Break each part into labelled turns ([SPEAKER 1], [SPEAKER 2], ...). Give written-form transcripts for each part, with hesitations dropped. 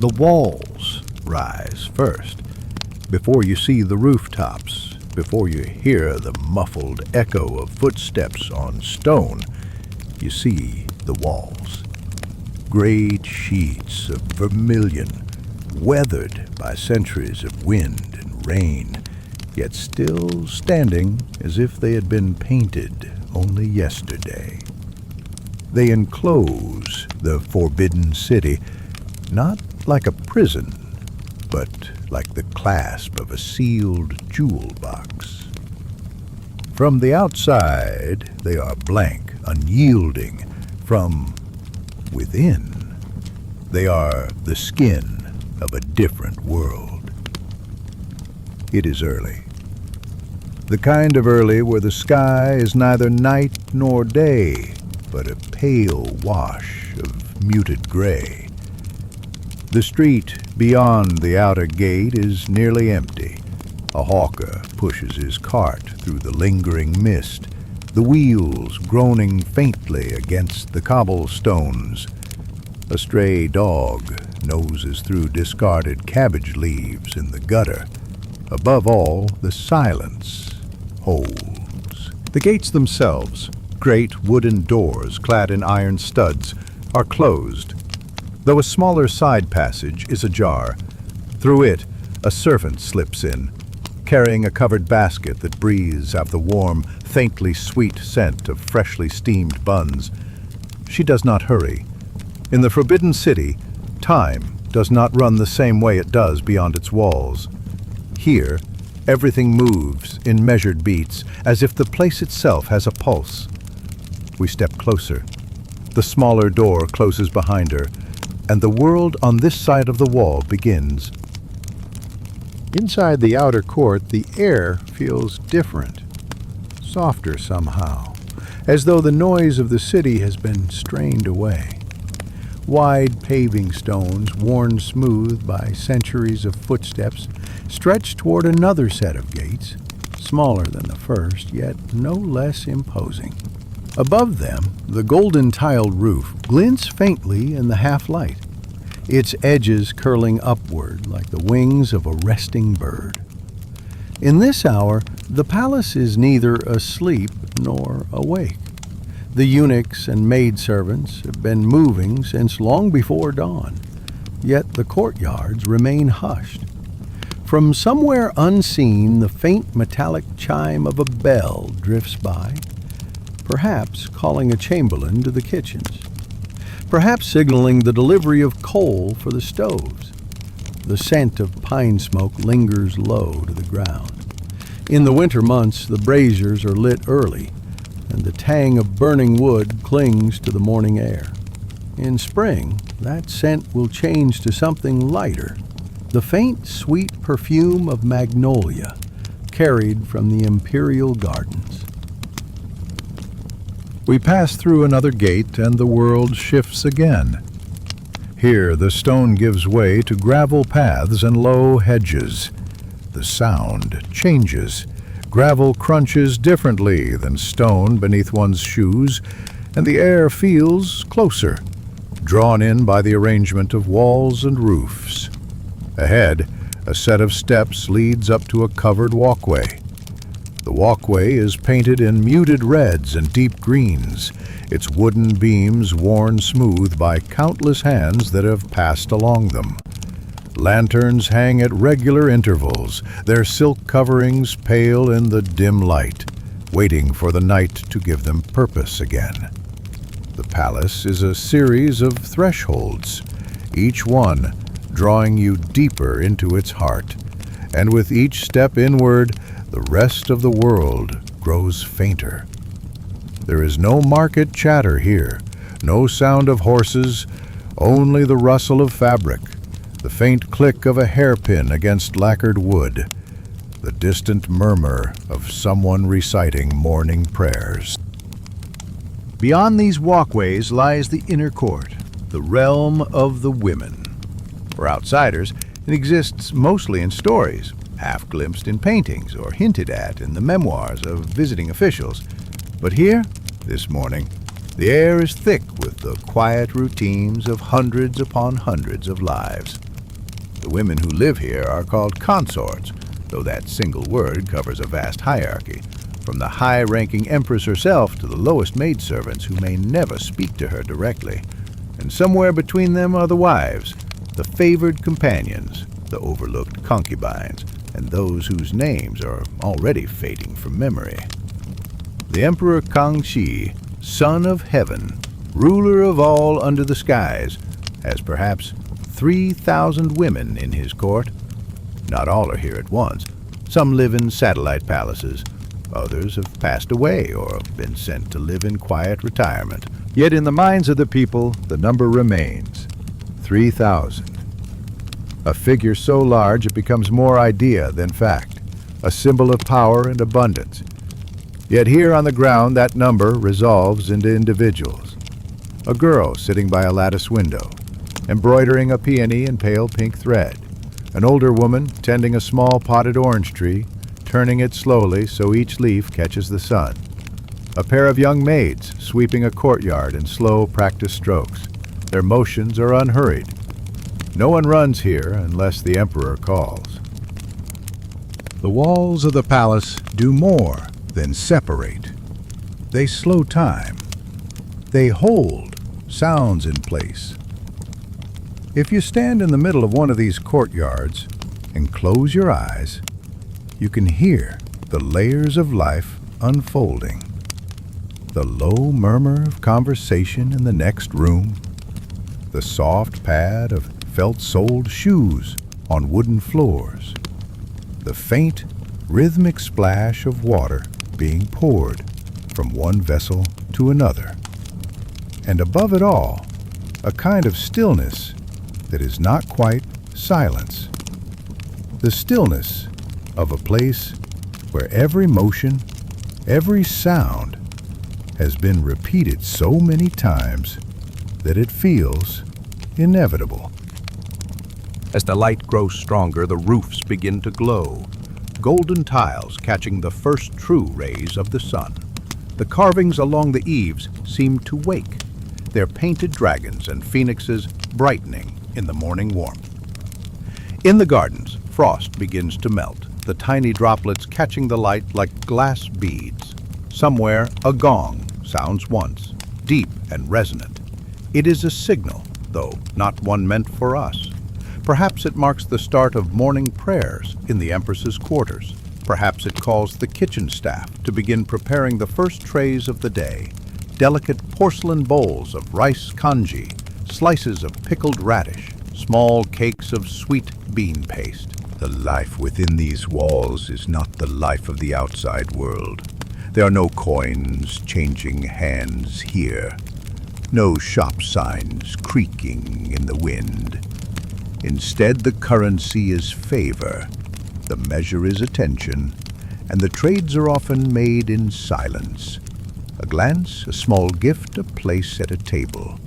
[SPEAKER 1] The walls rise first, before you see the rooftops, before you hear the muffled echo of footsteps on stone. You see the walls. Great sheets of vermilion, weathered by centuries of wind and rain, yet still standing as if they had been painted only yesterday. They enclose the forbidden city, not like a prison, but like the clasp of a sealed jewel box. From the outside, they are blank, unyielding. From within, they are the skin of a different world. It is early. The kind of early where the sky is neither night nor day, but a pale wash of muted gray. The street beyond the outer gate is nearly empty. A hawker pushes his cart through the lingering mist, the wheels groaning faintly against the cobblestones. A stray dog noses through discarded cabbage leaves in the gutter. Above all, the silence holds. The gates themselves, great wooden doors clad in iron studs, are closed, though a smaller side passage is ajar. Through it, a servant slips in, carrying a covered basket that breathes out the warm, faintly sweet scent of freshly steamed buns. She does not hurry. In the Forbidden City, time does not run the same way it does beyond its walls. Here, everything moves in measured beats, as if the place itself has a pulse. We step closer. The smaller door closes behind her, and the world on this side of the wall begins. Inside the outer court, the air feels different, softer somehow, as though the noise of the city has been strained away. Wide paving stones, worn smooth by centuries of footsteps, stretch toward another set of gates, smaller than the first, yet no less imposing. Above them, the golden tiled roof glints faintly in the half-light, its edges curling upward like the wings of a resting bird. In this hour, the palace is neither asleep nor awake. The eunuchs and maidservants have been moving since long before dawn, yet the courtyards remain hushed. From somewhere unseen, the faint metallic chime of a bell drifts by, perhaps calling a chamberlain to the kitchens, perhaps signaling the delivery of coal for the stoves. The scent of pine smoke lingers low to the ground. In the winter months, the braziers are lit early, and the tang of burning wood clings to the morning air. In spring, that scent will change to something lighter, the faint, sweet perfume of magnolia, carried from the imperial gardens. We pass through another gate, and the world shifts again. Here, the stone gives way to gravel paths and low hedges. The sound changes. Gravel crunches differently than stone beneath one's shoes, and the air feels closer, drawn in by the arrangement of walls and roofs. Ahead, a set of steps leads up to a covered walkway. The walkway is painted in muted reds and deep greens, its wooden beams worn smooth by countless hands that have passed along them. Lanterns hang at regular intervals, their silk coverings pale in the dim light, waiting for the night to give them purpose again. The palace is a series of thresholds, each one drawing you deeper into its heart, and with each step inward, the rest of the world grows fainter. There is no market chatter here, no sound of horses, only the rustle of fabric, the faint click of a hairpin against lacquered wood, the distant murmur of someone reciting morning prayers. Beyond these walkways lies the inner court, the realm of the women. For outsiders, it exists mostly in stories, half-glimpsed in paintings or hinted at in the memoirs of visiting officials. But here, this morning, the air is thick with the quiet routines of hundreds upon hundreds of lives. The women who live here are called consorts, though that single word covers a vast hierarchy, from the high-ranking empress herself to the lowest maidservants who may never speak to her directly. And somewhere between them are the wives, the favored companions, the overlooked concubines, and those whose names are already fading from memory. The Emperor Kangxi, son of heaven, ruler of all under the skies, has perhaps 3,000 women in his court. Not all are here at once. Some live in satellite palaces. Others have passed away or been sent to live in quiet retirement. Yet in the minds of the people, the number remains 3,000. A figure so large it becomes more idea than fact, a symbol of power and abundance. Yet here on the ground, that number resolves into individuals. A girl sitting by a lattice window, embroidering a peony in pale pink thread. An older woman tending a small potted orange tree, turning it slowly so each leaf catches the sun. A pair of young maids sweeping a courtyard in slow practice strokes. Their motions are unhurried. No one runs here unless the emperor calls. The walls of the palace do more than separate. They slow time. They hold sounds in place. If you stand in the middle of one of these courtyards and close your eyes, you can hear the layers of life unfolding. The low murmur of conversation in the next room, the soft pad of felt-soled shoes on wooden floors, the faint, rhythmic splash of water being poured from one vessel to another, and above it all, a kind of stillness that is not quite silence. The stillness of a place where every motion, every sound has been repeated so many times that it feels inevitable. As the light grows stronger, the roofs begin to glow, golden tiles catching the first true rays of the sun. The carvings along the eaves seem to wake, their painted dragons and phoenixes brightening in the morning warmth. In the gardens, frost begins to melt, the tiny droplets catching the light like glass beads. Somewhere, a gong sounds once, deep and resonant. It is a signal, though not one meant for us. Perhaps it marks the start of morning prayers in the Empress's quarters. Perhaps it calls the kitchen staff to begin preparing the first trays of the day. Delicate porcelain bowls of rice congee, slices of pickled radish, small cakes of sweet bean paste. The life within these walls is not the life of the outside world. There are no coins changing hands here, no shop signs creaking in the wind. Instead, the currency is favor, the measure is attention, and the trades are often made in silence. A glance, a small gift, a place at a table.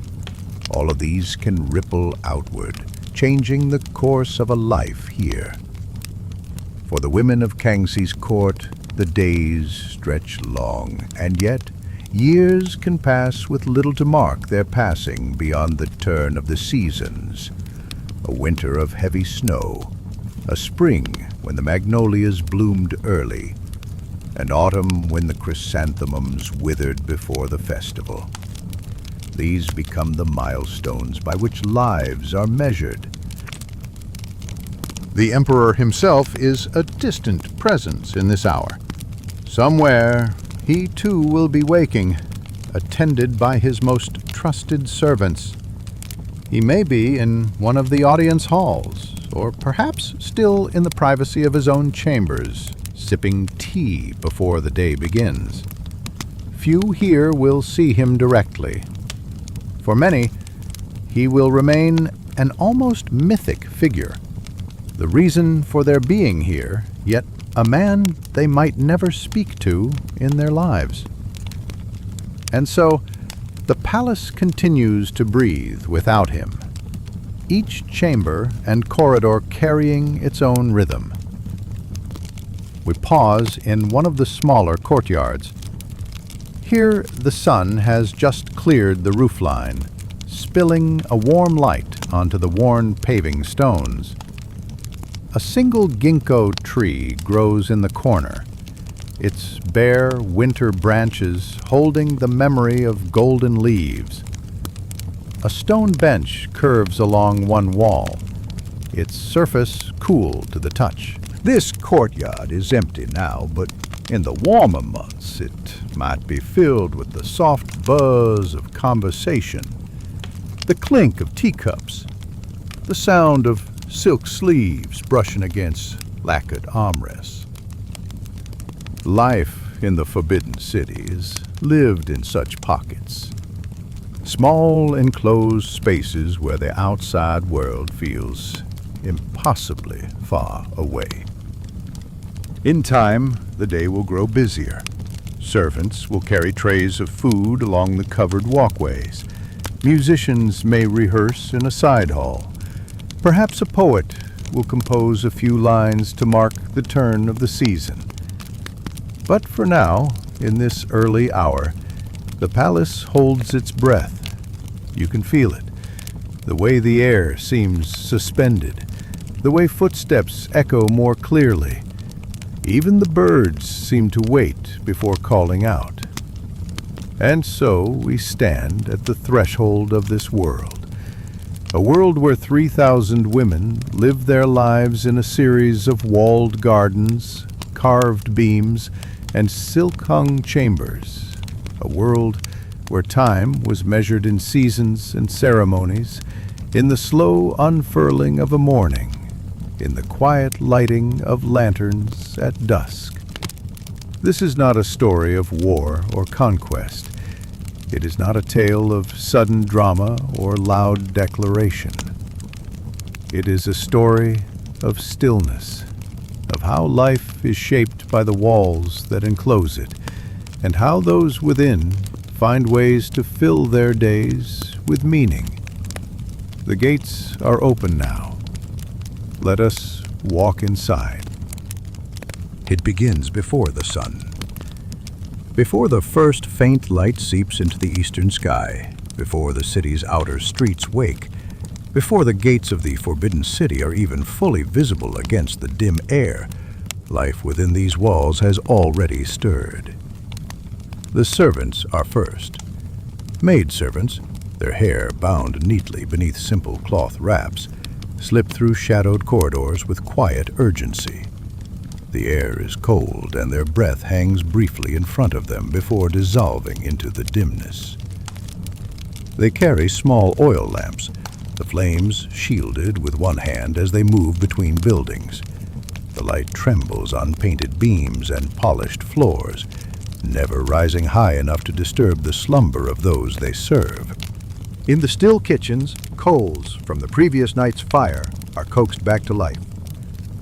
[SPEAKER 1] All of these can ripple outward, changing the course of a life here. For the women of Kangxi's court, the days stretch long, and yet years can pass with little to mark their passing beyond the turn of the seasons. A winter of heavy snow, a spring when the magnolias bloomed early, and autumn when the chrysanthemums withered before the festival. These become the milestones by which lives are measured. The emperor himself is a distant presence in this hour. Somewhere, he too will be waking, attended by his most trusted servants. He may be in one of the audience halls, or perhaps still in the privacy of his own chambers, sipping tea before the day begins. Few here will see him directly. For many, he will remain an almost mythic figure, the reason for their being here, yet a man they might never speak to in their lives. And so, the palace continues to breathe without him, each chamber and corridor carrying its own rhythm. We pause in one of the smaller courtyards. Here the sun has just cleared the roofline, spilling a warm light onto the worn paving stones. A single ginkgo tree grows in the corner, its bare winter branches holding the memory of golden leaves. A stone bench curves along one wall, its surface cool to the touch. This courtyard is empty now, but in the warmer months it might be filled with the soft buzz of conversation, the clink of teacups, the sound of silk sleeves brushing against lacquered armrests. Life in the Forbidden City is lived in such pockets, small enclosed spaces where the outside world feels impossibly far away. In time, the day will grow busier. Servants will carry trays of food along the covered walkways. Musicians may rehearse in a side hall. Perhaps a poet will compose a few lines to mark the turn of the season. But for now, in this early hour, the palace holds its breath. You can feel it, the way the air seems suspended, the way footsteps echo more clearly. Even the birds seem to wait before calling out. And so we stand at the threshold of this world, a world where 3,000 women live their lives in a series of walled gardens, carved beams, and silk-hung chambers, a world where time was measured in seasons and ceremonies, in the slow unfurling of a morning, in the quiet lighting of lanterns at dusk. This is not a story of war or conquest. It is not a tale of sudden drama or loud declaration. It is a story of stillness, of how life is shaped by the walls that enclose it, and how those within find ways to fill their days with meaning. The gates are open now. Let us walk inside. It begins before the sun. Before the first faint light seeps into the eastern sky, before the city's outer streets wake, before the gates of the Forbidden City are even fully visible against the dim air, life within these walls has already stirred. The servants are first. Maidservants, their hair bound neatly beneath simple cloth wraps, slip through shadowed corridors with quiet urgency. The air is cold and their breath hangs briefly in front of them before dissolving into the dimness. They carry small oil lamps, the flames shielded with one hand as they move between buildings. The light trembles on painted beams and polished floors, never rising high enough to disturb the slumber of those they serve. In the still kitchens, coals from the previous night's fire are coaxed back to life.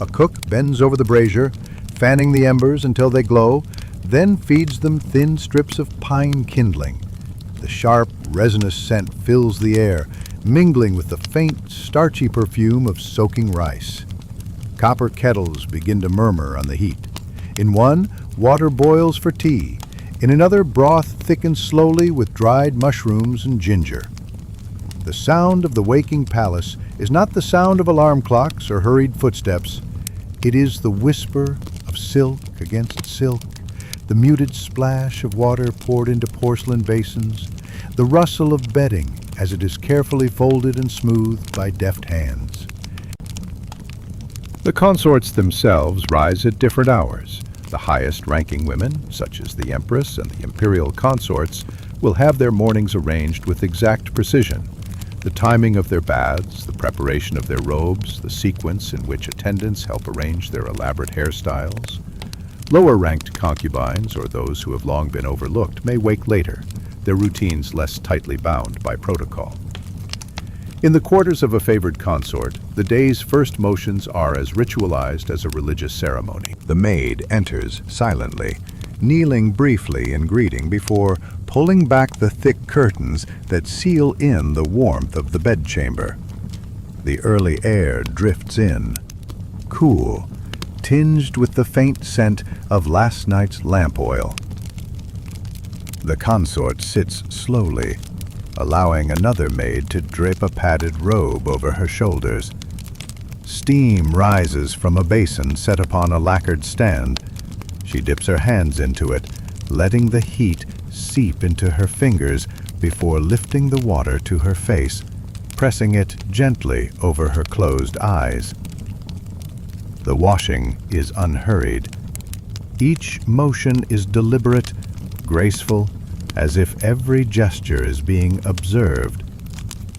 [SPEAKER 1] A cook bends over the brazier, fanning the embers until they glow, then feeds them thin strips of pine kindling. The sharp, resinous scent fills the air, mingling with the faint, starchy perfume of soaking rice. Copper kettles begin to murmur on the heat. In one, water boils for tea. In another, broth thickens slowly with dried mushrooms and ginger. The sound of the waking palace is not the sound of alarm clocks or hurried footsteps. It is the whisper of silk against silk, the muted splash of water poured into porcelain basins, the rustle of bedding as it is carefully folded and smoothed by deft hands. The consorts themselves rise at different hours. The highest-ranking women, such as the Empress and the imperial consorts, will have their mornings arranged with exact precision. The timing of their baths, the preparation of their robes, the sequence in which attendants help arrange their elaborate hairstyles. Lower-ranked concubines, or those who have long been overlooked, may wake later, their routines less tightly bound by protocol. In the quarters of a favored consort, the day's first motions are as ritualized as a religious ceremony. The maid enters silently, kneeling briefly in greeting before pulling back the thick curtains that seal in the warmth of the bedchamber. The early air drifts in, cool, tinged with the faint scent of last night's lamp oil. The consort sits slowly, allowing another maid to drape a padded robe over her shoulders. steam rises from a basin set upon a lacquered stand. She dips her hands into it, letting the heat seep into her fingers before lifting the water to her face, pressing it gently over her closed eyes. The washing is unhurried. Each motion is deliberate, graceful, as if every gesture is being observed,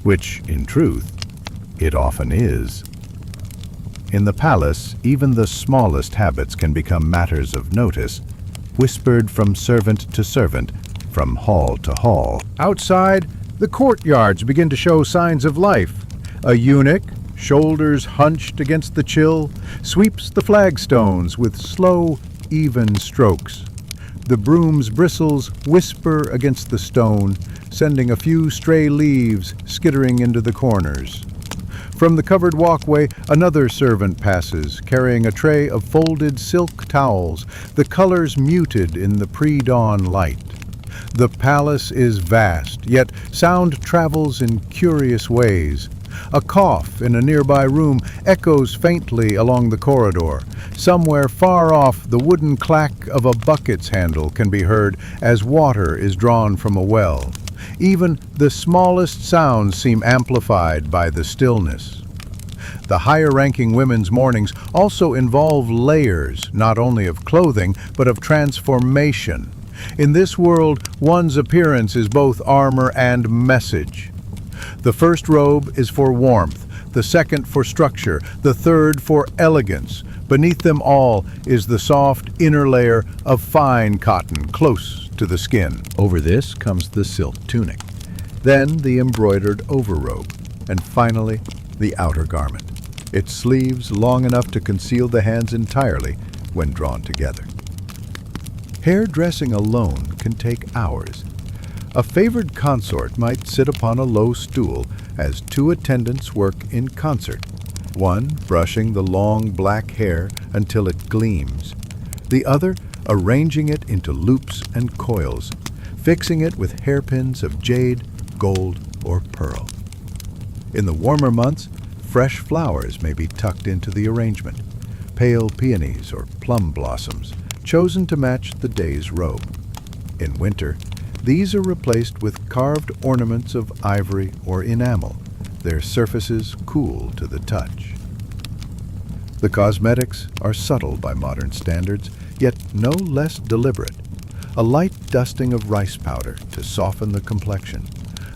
[SPEAKER 1] which, in truth, it often is. In the palace, even the smallest habits can become matters of notice, whispered from servant to servant, from hall to hall. Outside, the courtyards begin to show signs of life. A eunuch, shoulders hunched against the chill, sweeps the flagstones with slow, even strokes. The broom's bristles whisper against the stone, sending a few stray leaves skittering into the corners. From the covered walkway, another servant passes, carrying a tray of folded silk towels, the colors muted in the pre-dawn light. The palace is vast, yet sound travels in curious ways. A cough in a nearby room echoes faintly along the corridor. Somewhere far off, the wooden clack of a bucket's handle can be heard as water is drawn from a well. Even the smallest sounds seem amplified by the stillness. The higher-ranking women's mornings also involve layers, not only of clothing, but of transformation. In this world, one's appearance is both armor and message. The first robe is for warmth, the second for structure, the third for elegance. Beneath them all is the soft inner layer of fine cotton close to the skin. Over this comes the silk tunic, then the embroidered overrobe, and finally the outer garment, its sleeves long enough to conceal the hands entirely when drawn together. Hairdressing alone can take hours. A favored consort might sit upon a low stool as two attendants work in concert, one brushing the long black hair until it gleams, the other arranging it into loops and coils, fixing it with hairpins of jade, gold, or pearl. In the warmer months, fresh flowers may be tucked into the arrangement, pale peonies or plum blossoms, chosen to match the day's robe. In winter, these are replaced with carved ornaments of ivory or enamel, their surfaces cool to the touch. The cosmetics are subtle by modern standards, yet no less deliberate. A light dusting of rice powder to soften the complexion,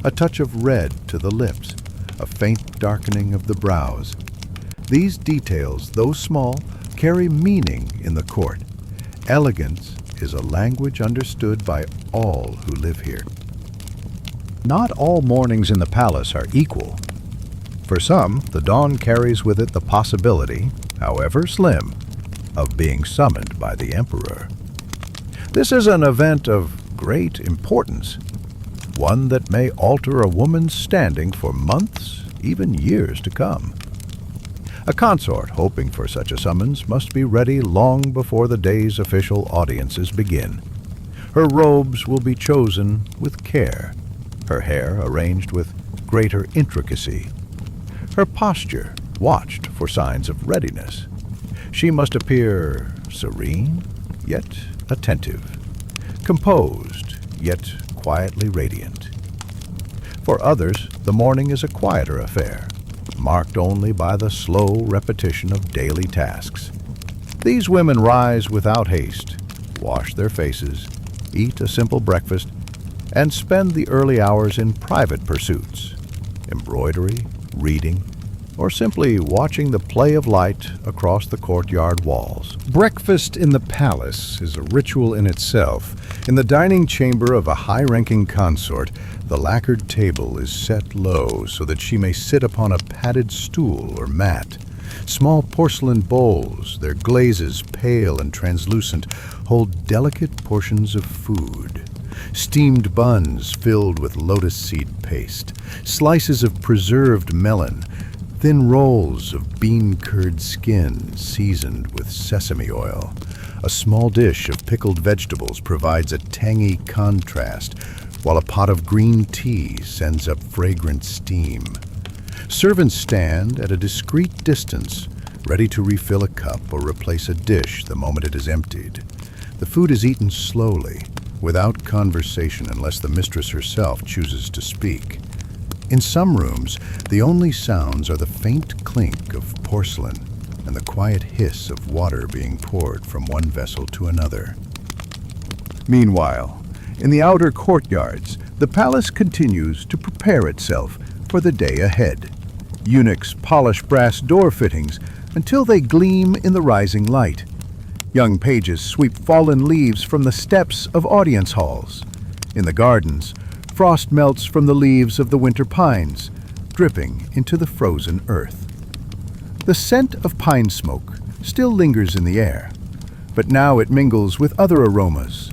[SPEAKER 1] a touch of red to the lips, a faint darkening of the brows. These details, though small, carry meaning in the court. Elegance is a language understood by all who live here. Not all mornings in the palace are equal. For some, the dawn carries with it the possibility, however slim, of being summoned by the emperor. This is an event of great importance, one that may alter a woman's standing for months, even years to come. A consort hoping for such a summons must be ready long before the day's official audiences begin. Her robes will be chosen with care, her hair arranged with greater intricacy, her posture watched for signs of readiness. She must appear serene, yet attentive, composed, yet quietly radiant. For others, the morning is a quieter affair, marked only by the slow repetition of daily tasks. These women rise without haste, wash their faces, eat a simple breakfast, and spend the early hours in private pursuits, embroidery, reading, or simply watching the play of light across the courtyard walls. Breakfast in the palace is a ritual in itself. In the dining chamber of a high-ranking consort, the lacquered table is set low so that she may sit upon a padded stool or mat. Small porcelain bowls, their glazes pale and translucent, hold delicate portions of food. Steamed buns filled with lotus seed paste, slices of preserved melon, thin rolls of bean curd skin seasoned with sesame oil. A small dish of pickled vegetables provides a tangy contrast, while a pot of green tea sends up fragrant steam. Servants stand at a discreet distance, ready to refill a cup or replace a dish the moment it is emptied. The food is eaten slowly, without conversation unless the mistress herself chooses to speak. In some rooms, the only sounds are the faint clink of porcelain and the quiet hiss of water being poured from one vessel to another. Meanwhile, in the outer courtyards, the palace continues to prepare itself for the day ahead. Eunuchs polish brass door fittings until they gleam in the rising light. Young pages sweep fallen leaves from the steps of audience halls. In the gardens, frost melts from the leaves of the winter pines, dripping into the frozen earth. The scent of pine smoke still lingers in the air, but now it mingles with other aromas.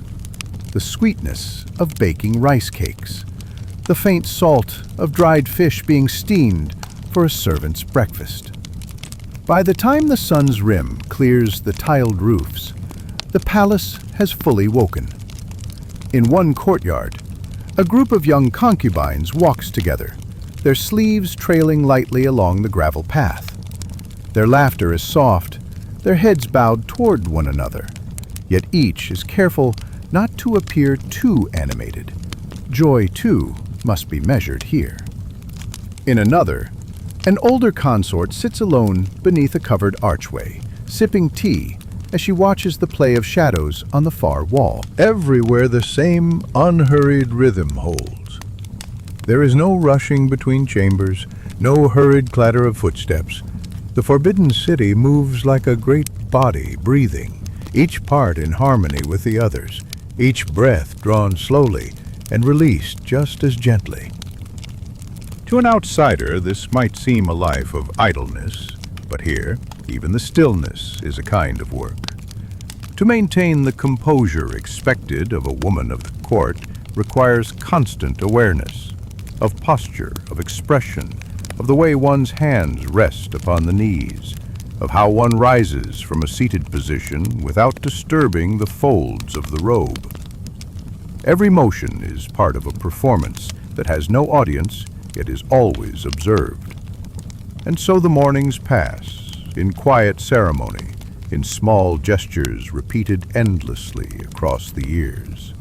[SPEAKER 1] The sweetness of baking rice cakes, the faint salt of dried fish being steamed for a servant's breakfast. By the time the sun's rim clears the tiled roofs, the palace has fully woken. In one courtyard, a group of young concubines walks together, their sleeves trailing lightly along the gravel path. Their laughter is soft, their heads bowed toward one another, yet each is careful not to appear too animated. Joy, too, must be measured here. In another, an older consort sits alone beneath a covered archway, sipping tea as she watches the play of shadows on the far wall. Everywhere the same unhurried rhythm holds. There is no rushing between chambers, no hurried clatter of footsteps. The Forbidden City moves like a great body breathing, each part in harmony with the others, each breath drawn slowly and released just as gently. To an outsider, this might seem a life of idleness, but here, even the stillness is a kind of work. To maintain the composure expected of a woman of the court requires constant awareness of posture, of expression, of the way one's hands rest upon the knees, of how one rises from a seated position without disturbing the folds of the robe. Every motion is part of a performance that has no audience, yet is always observed. And so the mornings pass, in quiet ceremony, in small gestures repeated endlessly across the years.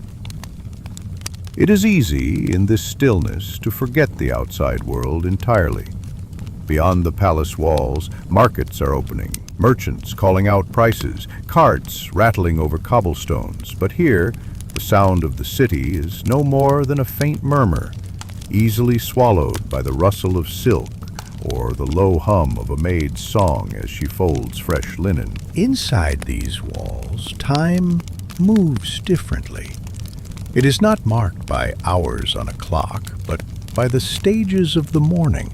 [SPEAKER 1] It is easy, in this stillness, to forget the outside world entirely. Beyond the palace walls, markets are opening, merchants calling out prices, carts rattling over cobblestones. But here, the sound of the city is no more than a faint murmur, easily swallowed by the rustle of silk or the low hum of a maid's song as she folds fresh linen. Inside these walls, time moves differently. It is not marked by hours on a clock, but by the stages of the morning,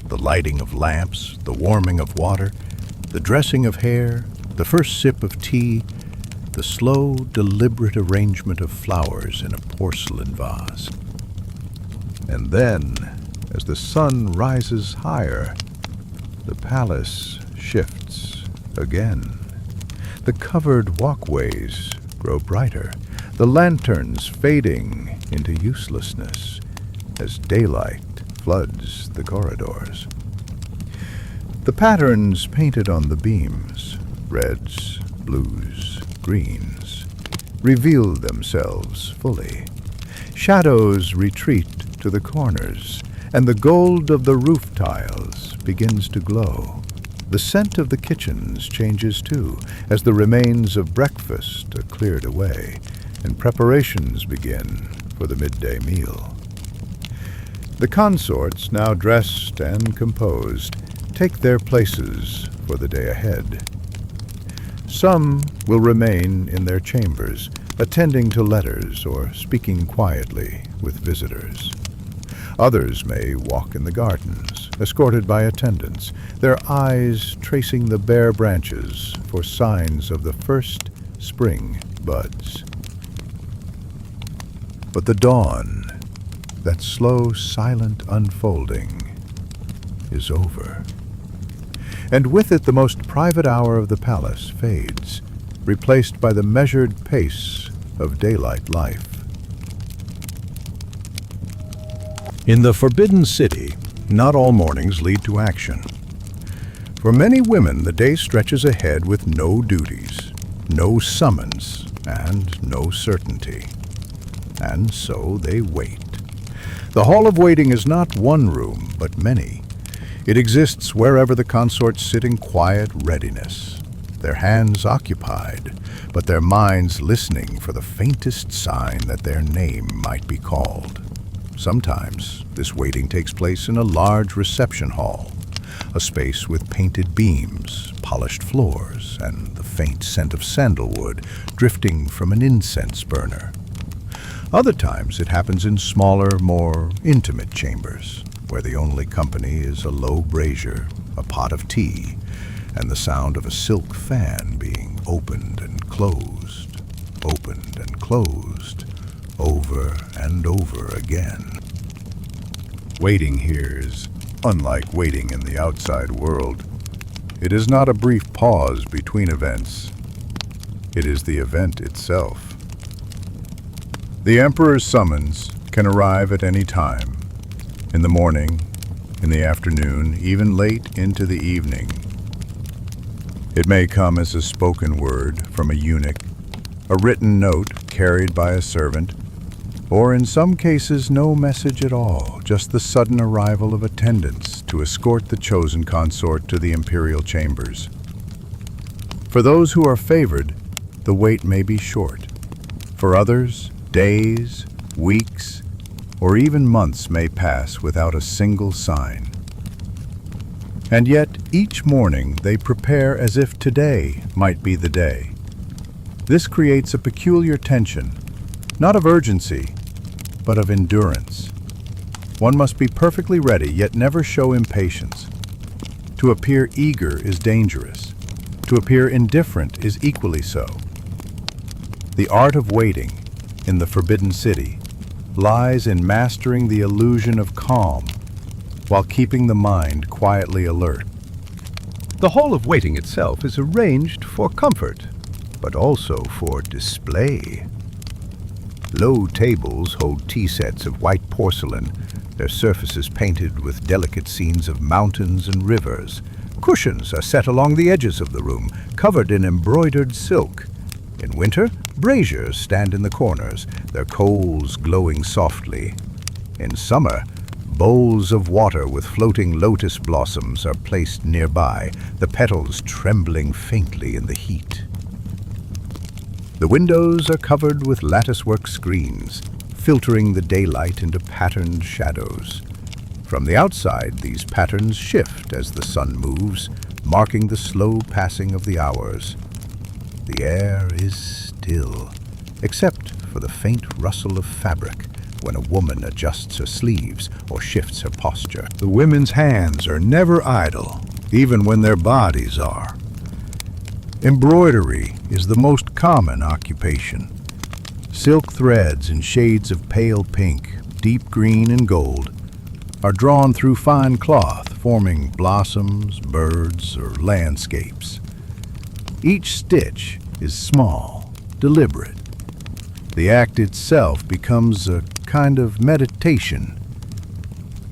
[SPEAKER 1] the lighting of lamps, the warming of water, the dressing of hair, the first sip of tea, the slow, deliberate arrangement of flowers in a porcelain vase. And then, as the sun rises higher, the palace shifts again. The covered walkways grow brighter, the lanterns fading into uselessness as daylight floods the corridors. The patterns painted on the beams, reds, blues, greens, reveal themselves fully. Shadows retreat to the corners, and the gold of the roof tiles begins to glow. The scent of the kitchens changes too, as the remains of breakfast are cleared away, and preparations begin for the midday meal. The consorts, now dressed and composed, take their places for the day ahead. Some will remain in their chambers, attending to letters or speaking quietly with visitors. Others may walk in the gardens, escorted by attendants, their eyes tracing the bare branches for signs of the first spring buds. But the dawn, that slow, silent unfolding, is over. And with it the most private hour of the palace fades, replaced by the measured pace of daylight life. In the Forbidden City, not all mornings lead to action. For many women, the day stretches ahead with no duties, no summons, and no certainty. And so they wait. The hall of waiting is not one room, but many. It exists wherever the consorts sit in quiet readiness, their hands occupied, but their minds listening for the faintest sign that their name might be called. Sometimes this waiting takes place in a large reception hall, a space with painted beams, polished floors, and the faint scent of sandalwood drifting from an incense burner. Other times it happens in smaller, more intimate chambers, where the only company is a low brazier, a pot of tea, and the sound of a silk fan being opened and closed, over and over again. Waiting here is unlike waiting in the outside world. It is not a brief pause between events. It is the event itself. The Emperor's summons can arrive at any time, in the morning, in the afternoon, even late into the evening. It may come as a spoken word from a eunuch, a written note carried by a servant, or in some cases no message at all, just the sudden arrival of attendants to escort the chosen consort to the imperial chambers. For those who are favored, the wait may be short. For others, days, weeks, or even months may pass without a single sign. And yet, each morning they prepare as if today might be the day. This creates a peculiar tension, not of urgency, but of endurance. One must be perfectly ready, yet never show impatience. To appear eager is dangerous. To appear indifferent is equally so. The art of waiting, in the Forbidden City, lies in mastering the illusion of calm while keeping the mind quietly alert. The hall of waiting itself is arranged for comfort, but also for display. Low tables hold tea sets of white porcelain, their surfaces painted with delicate scenes of mountains and rivers. Cushions are set along the edges of the room, covered in embroidered silk. In winter, braziers stand in the corners, their coals glowing softly. In summer, bowls of water with floating lotus blossoms are placed nearby, the petals trembling faintly in the heat. The windows are covered with latticework screens, filtering the daylight into patterned shadows. From the outside, these patterns shift as the sun moves, marking the slow passing of the hours. The air is still, except for the faint rustle of fabric when a woman adjusts her sleeves or shifts her posture. The women's hands are never idle, even when their bodies are. Embroidery is the most common occupation. Silk threads in shades of pale pink, deep green, and gold are drawn through fine cloth, forming blossoms, birds, or landscapes. Each stitch is small, deliberate. The act itself becomes a kind of meditation,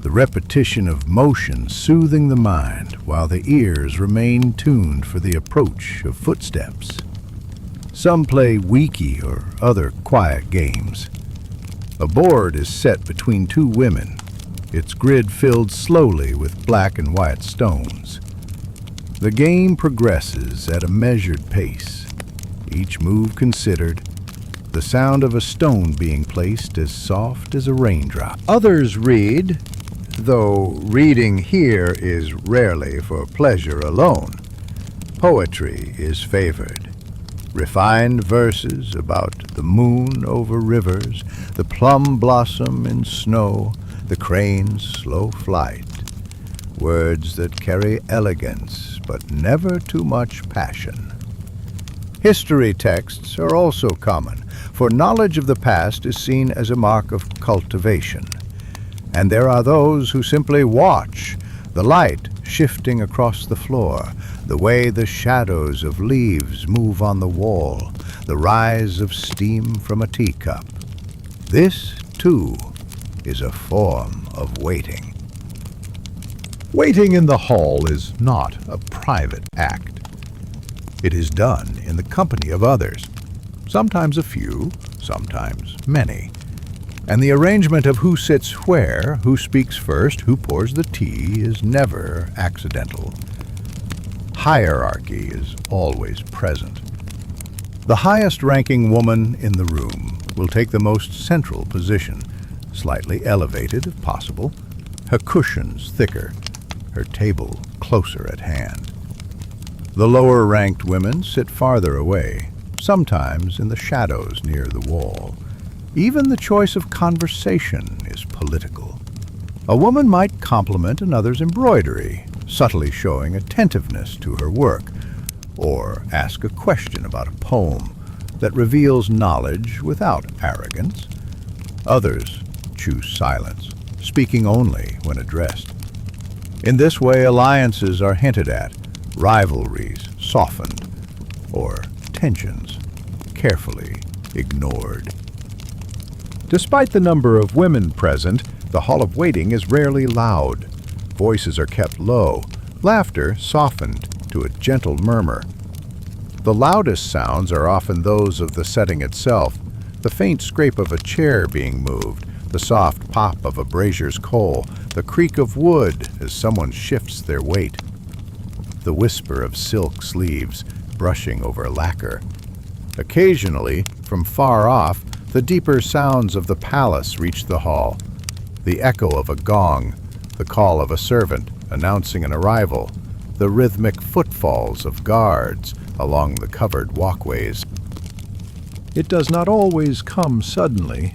[SPEAKER 1] the repetition of motion soothing the mind while the ears remain tuned for the approach of footsteps. Some play Ouija or other quiet games. A board is set between two women, its grid filled slowly with black and white stones. The game progresses at a measured pace, each move considered, the sound of a stone being placed as soft as a raindrop. Others read, though reading here is rarely for pleasure alone. Poetry is favored. Refined verses about the moon over rivers, the plum blossom in snow, the crane's slow flight. Words that carry elegance, but never too much passion. History texts are also common, for knowledge of the past is seen as a mark of cultivation. And there are those who simply watch, the light shifting across the floor, the way the shadows of leaves move on the wall, the rise of steam from a teacup. This, too, is a form of waiting. Waiting in the hall is not a private act. It is done in the company of others, sometimes a few, sometimes many. And the arrangement of who sits where, who speaks first, who pours the tea is never accidental. Hierarchy is always present. The highest-ranking woman in the room will take the most central position, slightly elevated if possible, her cushions thicker, her table closer at hand. The lower-ranked women sit farther away, sometimes in the shadows near the wall. Even the choice of conversation is political. A woman might compliment another's embroidery, subtly showing attentiveness to her work, or ask a question about a poem that reveals knowledge without arrogance. Others choose silence, speaking only when addressed. In this way, alliances are hinted at, rivalries softened, or tensions carefully ignored. Despite the number of women present, the hall of waiting is rarely loud. Voices are kept low, laughter softened to a gentle murmur. The loudest sounds are often those of the setting itself, the faint scrape of a chair being moved, the soft pop of a brazier's coal, the creak of wood as someone shifts their weight, the whisper of silk sleeves brushing over lacquer. Occasionally, from far off, the deeper sounds of the palace reach the hall, the echo of a gong, the call of a servant announcing an arrival, the rhythmic footfalls of guards along the covered walkways. It does not always come suddenly,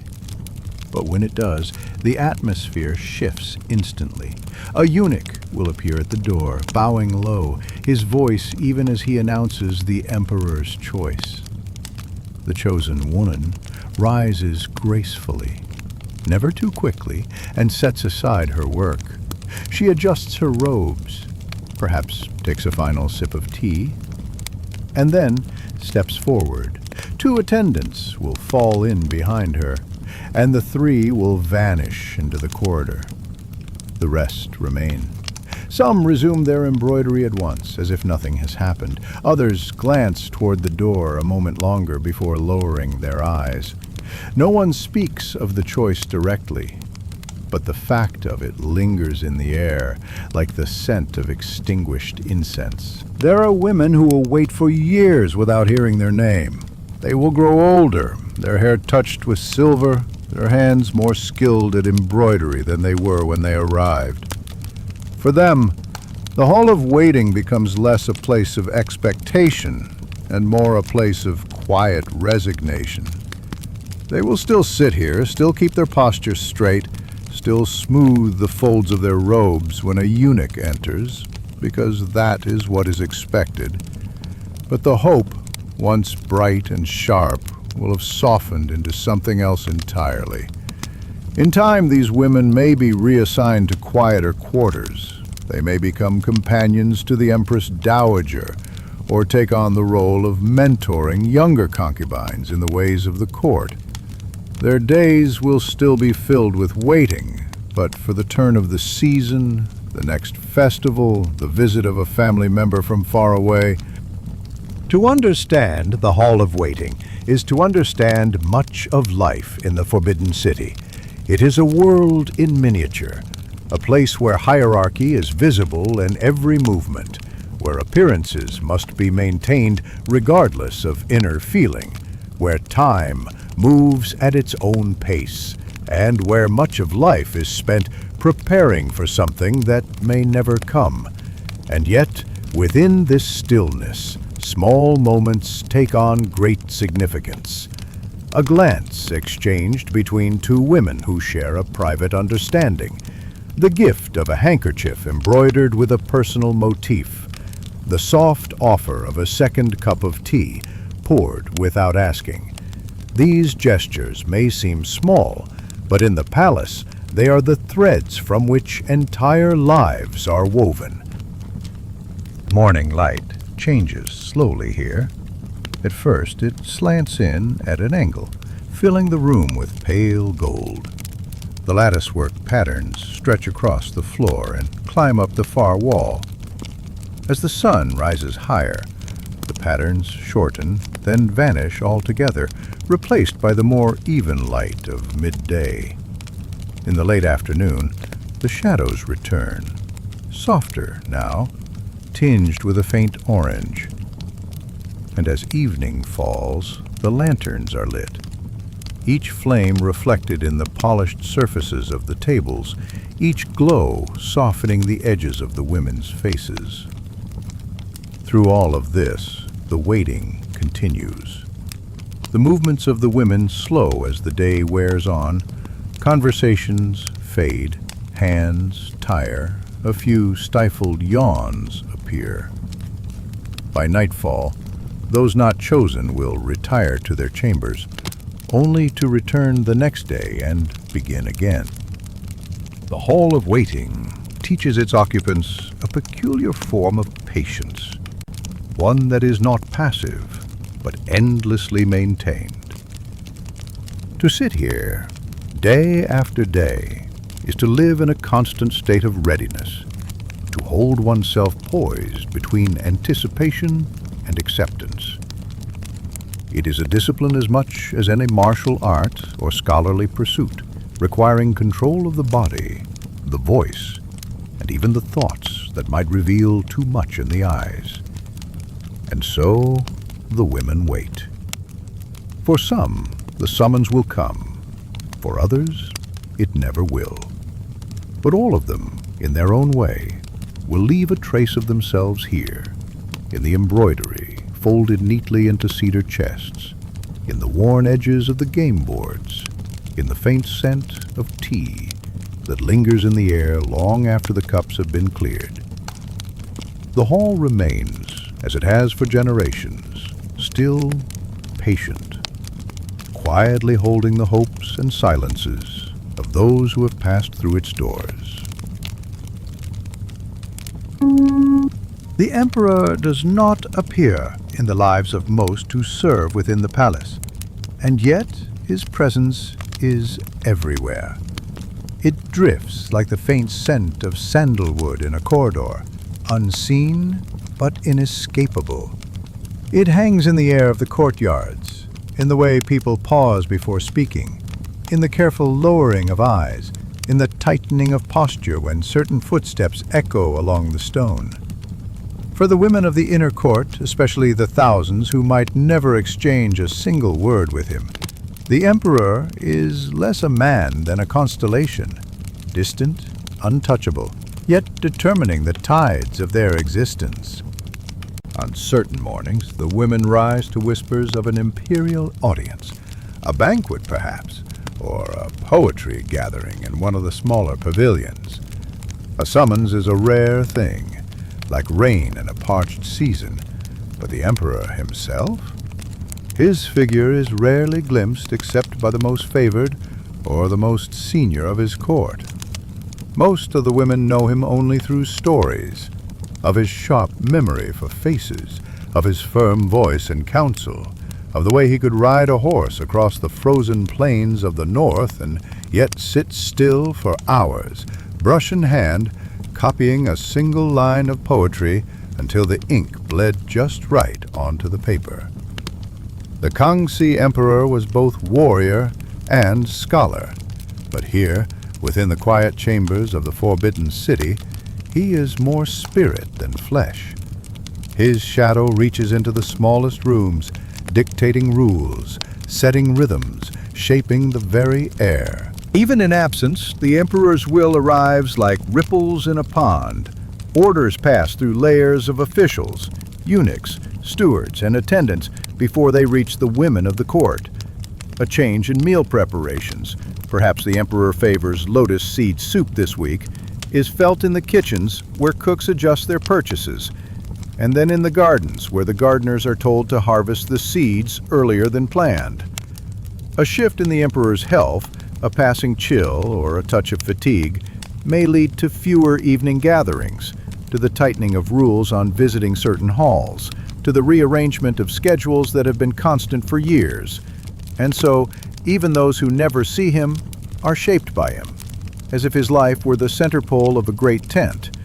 [SPEAKER 1] but when it does, the atmosphere shifts instantly. A eunuch will appear at the door, bowing low, his voice even as he announces the emperor's choice. The chosen woman rises gracefully, never too quickly, and sets aside her work. She adjusts her robes, perhaps takes a final sip of tea, and then steps forward. 2 attendants will fall in behind her, and the 3 will vanish into the corridor. The rest remain. Some resume their embroidery at once, as if nothing has happened. Others glance toward the door a moment longer before lowering their eyes. No one speaks of the choice directly, but the fact of it lingers in the air like the scent of extinguished incense. There are women who will wait for years without hearing their name. They will grow older, their hair touched with silver, their hands more skilled at embroidery than they were when they arrived. For them, the hall of waiting becomes less a place of expectation and more a place of quiet resignation. They will still sit here, still keep their posture straight, still smooth the folds of their robes when a eunuch enters, because that is what is expected. But the hope, once bright and sharp, will have softened into something else entirely. In time, these women may be reassigned to quieter quarters. They may become companions to the Empress Dowager, or take on the role of mentoring younger concubines in the ways of the court. Their days will still be filled with waiting, but for the turn of the season, the next festival, the visit of a family member from far away. To understand the Hall of Waiting is to understand much of life in the Forbidden City. It is a world in miniature, a place where hierarchy is visible in every movement, where appearances must be maintained regardless of inner feeling, where time moves at its own pace, and where much of life is spent preparing for something that may never come. And yet, within this stillness, small moments take on great significance. A glance exchanged between 2 women who share a private understanding. The gift of a handkerchief embroidered with a personal motif. The soft offer of a second cup of tea, poured without asking. These gestures may seem small, but in the palace, they are the threads from which entire lives are woven. Morning light changes slowly here. At first, it slants in at an angle, filling the room with pale gold. The latticework patterns stretch across the floor and climb up the far wall. As the sun rises higher, the patterns shorten, then vanish altogether, replaced by the more even light of midday. In the late afternoon, the shadows return, softer now, tinged with a faint orange. And as evening falls, the lanterns are lit, each flame reflected in the polished surfaces of the tables, each glow softening the edges of the women's faces. Through all of this, the waiting continues. The movements of the women slow as the day wears on. Conversations fade, hands tire, a few stifled yawns appear. By nightfall, those not chosen will retire to their chambers, only to return the next day and begin again. The Hall of Waiting teaches its occupants a peculiar form of patience, one that is not passive, but endlessly maintained. To sit here, day after day, is to live in a constant state of readiness, to hold oneself poised between anticipation and acceptance. It is a discipline as much as any martial art or scholarly pursuit, requiring control of the body, the voice, and even the thoughts that might reveal too much in the eyes. And so, the women wait. For some, the summons will come. For others, it never will. But all of them, in their own way, will leave a trace of themselves here, in the embroidery folded neatly into cedar chests, in the worn edges of the game boards, in the faint scent of tea that lingers in the air long after the cups have been cleared. The hall remains, as it has for generations, still patient, quietly holding the hopes and silences of those who have passed through its doors. The emperor does not appear in the lives of most who serve within the palace, and yet his presence is everywhere. It drifts like the faint scent of sandalwood in a corridor, unseen but inescapable. It hangs in the air of the courtyards, in the way people pause before speaking, in the careful lowering of eyes, in the tightening of posture when certain footsteps echo along the stone. For the women of the inner court, especially the thousands who might never exchange a single word with him, the emperor is less a man than a constellation, distant, untouchable, yet determining the tides of their existence. On certain mornings, the women rise to whispers of an imperial audience, a banquet perhaps, or a poetry gathering in one of the smaller pavilions. A summons is a rare thing, like rain in a parched season, but the emperor himself? His figure is rarely glimpsed except by the most favored or the most senior of his court. Most of the women know him only through stories, of his sharp memory for faces, of his firm voice in council, of the way he could ride a horse across the frozen plains of the north and yet sit still for hours, brush in hand, copying a single line of poetry until the ink bled just right onto the paper. The Kangxi Emperor was both warrior and scholar, but here, within the quiet chambers of the Forbidden City, he is more spirit than flesh. His shadow reaches into the smallest rooms, dictating rules, setting rhythms, shaping the very air. Even in absence, the emperor's will arrives like ripples in a pond. Orders pass through layers of officials, eunuchs, stewards, and attendants before they reach the women of the court. A change in meal preparations, perhaps the emperor favors lotus seed soup this week, is felt in the kitchens where cooks adjust their purchases, and then in the gardens where the gardeners are told to harvest the seeds earlier than planned. A shift in the emperor's health, a passing chill or a touch of fatigue, may lead to fewer evening gatherings, to the tightening of rules on visiting certain halls, to the rearrangement of schedules that have been constant for years. And so, even those who never see him are shaped by him, as if his life were the center pole of a great tent,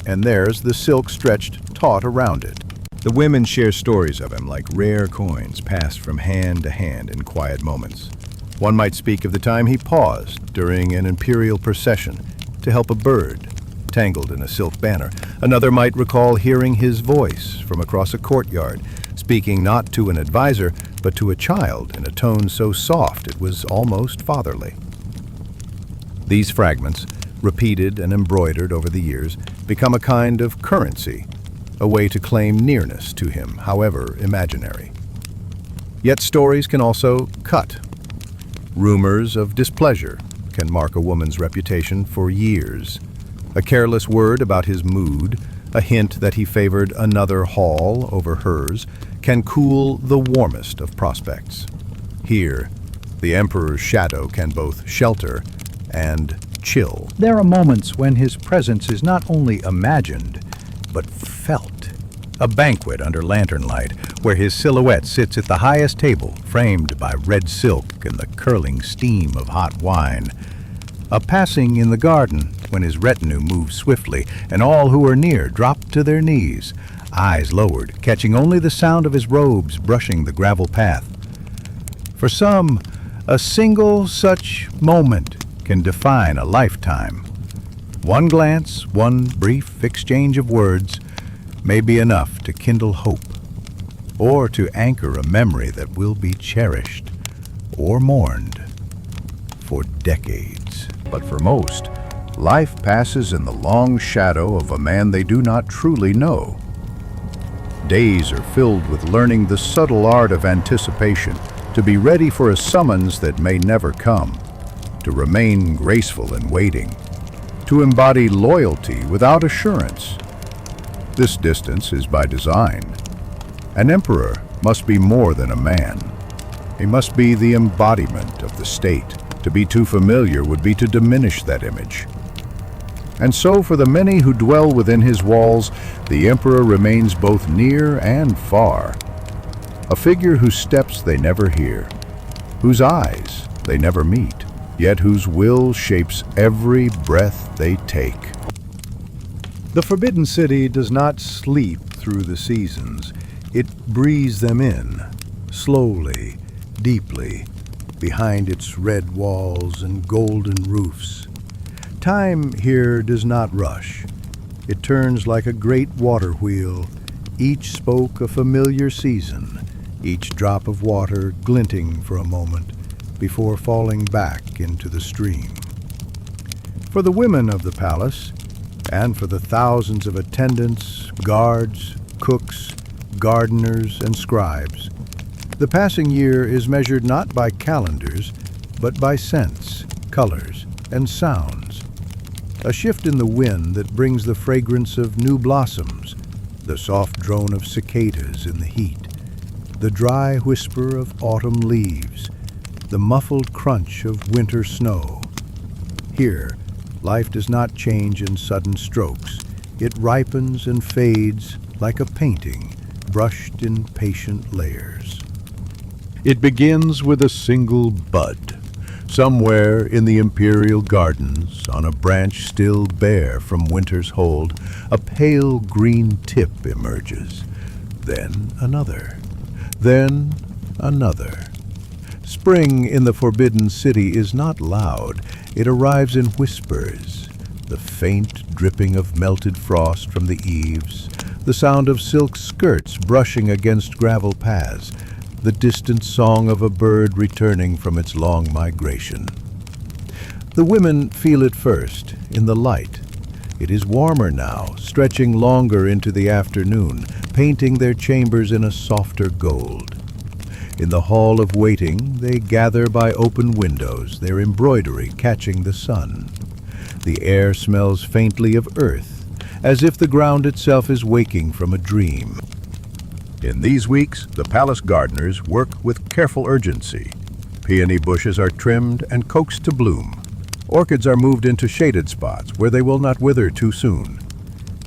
[SPEAKER 1] and there's the silk stretched taut around it. The women share stories of him like rare coins passed from hand to hand in quiet moments. One might speak of the time he paused during an imperial procession to help a bird tangled in a silk banner. Another might recall hearing his voice from across a courtyard, speaking not to an advisor, but to a child in a tone so soft it was almost fatherly. These fragments, repeated and embroidered over the years, become a kind of currency, a way to claim nearness to him, however imaginary. Yet stories can also cut. Rumors of displeasure can mark a woman's reputation for years. A careless word about his mood, a hint that he favored another hall over hers, can cool the warmest of prospects. Here, the emperor's shadow can both shelter and chill. There are moments when his presence is not only imagined, but felt. A banquet under lantern light, where his silhouette sits at the highest table, framed by red silk and the curling steam of hot wine. A passing in the garden, when his retinue moves swiftly, and all who are near drop to their knees, eyes lowered, catching only the sound of his robes brushing the gravel path. For some, a single such moment can define a lifetime. One glance, one brief exchange of words may be enough to kindle hope, or to anchor a memory that will be cherished or mourned for decades. But for most, life passes in the long shadow of a man they do not truly know. Days are filled with learning the subtle art of anticipation, to be ready for a summons that may never come, to remain graceful in waiting, to embody loyalty without assurance. This distance is by design. An emperor must be more than a man. He must be the embodiment of the state. To be too familiar would be to diminish that image. And so for the many who dwell within his walls, the emperor remains both near and far. A figure whose steps they never hear, whose eyes they never meet, yet whose will shapes every breath they take. The Forbidden City does not sleep through the seasons. It breathes them in, slowly, deeply, behind its red walls and golden roofs. Time here does not rush. It turns like a great water wheel, each spoke a familiar season, each drop of water glinting for a moment before falling back into the stream. For the women of the palace, and for the thousands of attendants, guards, cooks, gardeners, and scribes, the passing year is measured not by calendars, but by scents, colors, and sounds. A shift in the wind that brings the fragrance of new blossoms, the soft drone of cicadas in the heat, the dry whisper of autumn leaves, the muffled crunch of winter snow. Here, life does not change in sudden strokes. It ripens and fades like a painting, brushed in patient layers. It begins with a single bud. Somewhere in the imperial gardens, on a branch still bare from winter's hold, a pale green tip emerges. Then another. Then another. Spring in the Forbidden City is not loud. It arrives in whispers. The faint dripping of melted frost from the eaves, the sound of silk skirts brushing against gravel paths, the distant song of a bird returning from its long migration. The women feel it first, in the light. It is warmer now, stretching longer into the afternoon, painting their chambers in a softer gold. In the hall of waiting, they gather by open windows, their embroidery catching the sun. The air smells faintly of earth, as if the ground itself is waking from a dream. In these weeks, the palace gardeners work with careful urgency. Peony bushes are trimmed and coaxed to bloom. Orchids are moved into shaded spots where they will not wither too soon.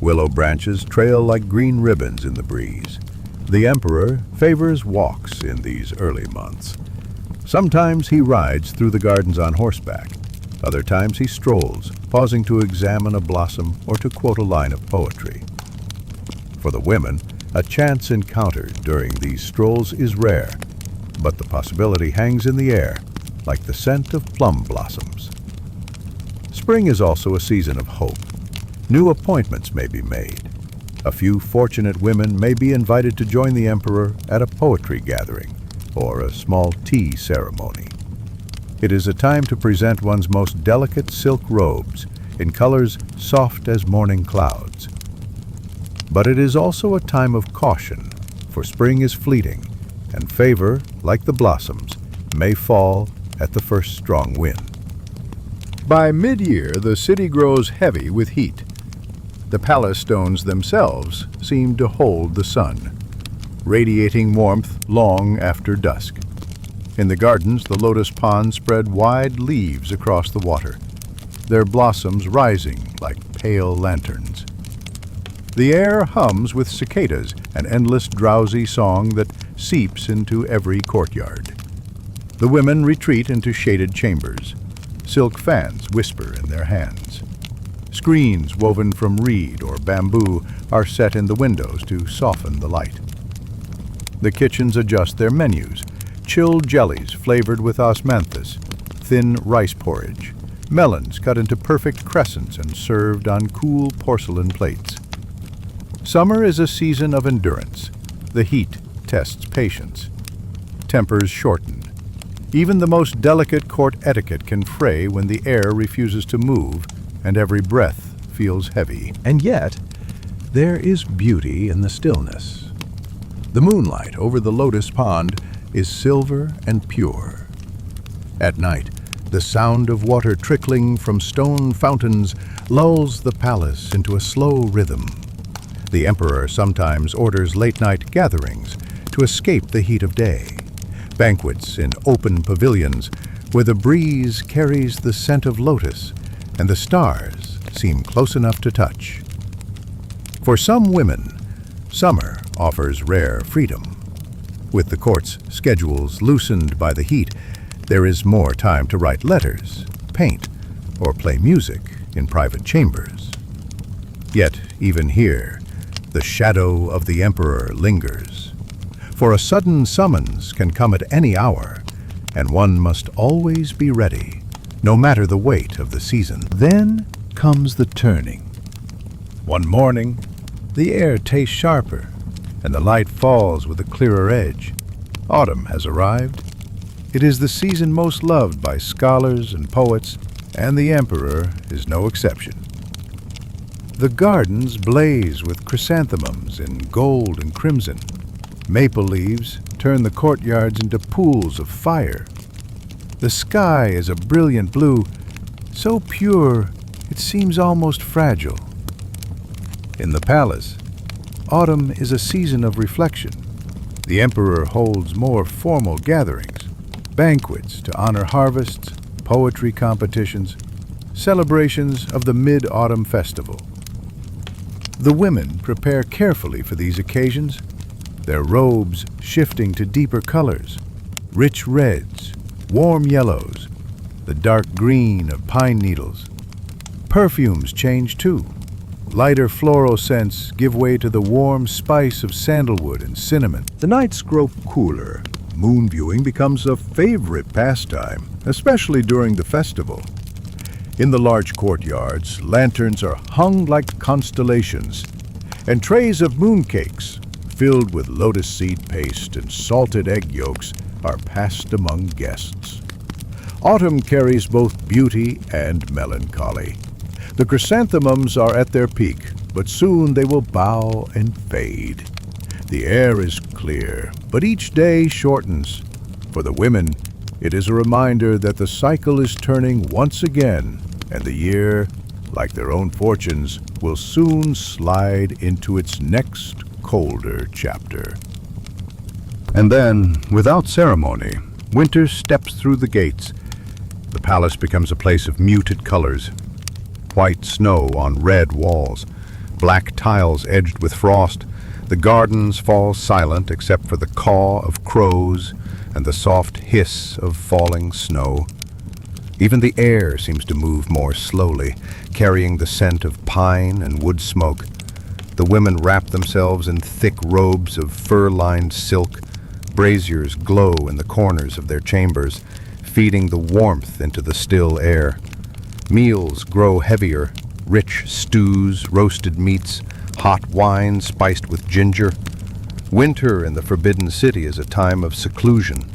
[SPEAKER 1] Willow branches trail like green ribbons in the breeze. The emperor favors walks in these early months. Sometimes he rides through the gardens on horseback, Other times he strolls, pausing to examine a blossom or to quote a line of poetry. For the women, a chance encounter during these strolls is rare, but the possibility hangs in the air, like the scent of plum blossoms. Spring is also a season of hope. New appointments may be made. A few fortunate women may be invited to join the emperor at a poetry gathering or a small tea ceremony. It is a time to present one's most delicate silk robes in colors soft as morning clouds. But it is also a time of caution, for spring is fleeting, and favor, like the blossoms, may fall at the first strong wind. By mid-year, the city grows heavy with heat. The palace stones themselves seem to hold the sun, radiating warmth long after dusk. In the gardens, the lotus ponds spread wide leaves across the water, their blossoms rising like pale lanterns. The air hums with cicadas, an endless drowsy song that seeps into every courtyard. The women retreat into shaded chambers. Silk fans whisper in their hands. Screens woven from reed or bamboo are set in the windows to soften the light. The kitchens adjust their menus. Chilled jellies flavored with osmanthus, thin rice porridge, melons cut into perfect crescents and served on cool porcelain plates. Summer is a season of endurance. The heat tests patience. Tempers shorten. Even the most delicate court etiquette can fray when the air refuses to move and every breath feels heavy. And yet, there is beauty in the stillness. The moonlight over the lotus pond is silver and pure. At night, the sound of water trickling from stone fountains lulls the palace into a slow rhythm. The emperor sometimes orders late-night gatherings to escape the heat of day, banquets in open pavilions where the breeze carries the scent of lotus and the stars seem close enough to touch. For some women, summer offers rare freedom. With the court's schedules loosened by the heat, there is more time to write letters, paint, or play music in private chambers. Yet, even here, the shadow of the emperor lingers. For a sudden summons can come at any hour, and one must always be ready, no matter the weight of the season. Then comes the turning. One morning, the air tastes sharper, and the light falls with a clearer edge. Autumn has arrived. It is the season most loved by scholars and poets, and the emperor is no exception. The gardens blaze with chrysanthemums in gold and crimson. Maple leaves turn the courtyards into pools of fire. The sky is a brilliant blue, so pure it seems almost fragile. In the palace, autumn is a season of reflection. The emperor holds more formal gatherings, banquets to honor harvests, poetry competitions, celebrations of the Mid-Autumn Festival. The women prepare carefully for these occasions, their robes shifting to deeper colors, rich reds, warm yellows, the dark green of pine needles. Perfumes change too. Lighter floral scents give way to the warm spice of sandalwood and cinnamon. The nights grow cooler. Moon viewing becomes a favorite pastime, especially during the festival. In the large courtyards, lanterns are hung like constellations, and trays of mooncakes, filled with lotus seed paste and salted egg yolks, are passed among guests. Autumn carries both beauty and melancholy. The chrysanthemums are at their peak, but soon they will bow and fade. The air is clear, but each day shortens. For the women, it is a reminder that the cycle is turning once again, and the year, like their own fortunes, will soon slide into its next colder chapter. And then, without ceremony, winter steps through the gates. The palace becomes a place of muted colors. White snow on red walls, black tiles edged with frost. The gardens fall silent except for the caw of crows and the soft hiss of falling snow. Even the air seems to move more slowly, carrying the scent of pine and wood smoke. The women wrap themselves in thick robes of fur-lined silk. Braziers glow in the corners of their chambers, feeding the warmth into the still air. Meals grow heavier, rich stews, roasted meats, hot wine spiced with ginger. Winter in the Forbidden City is a time of seclusion.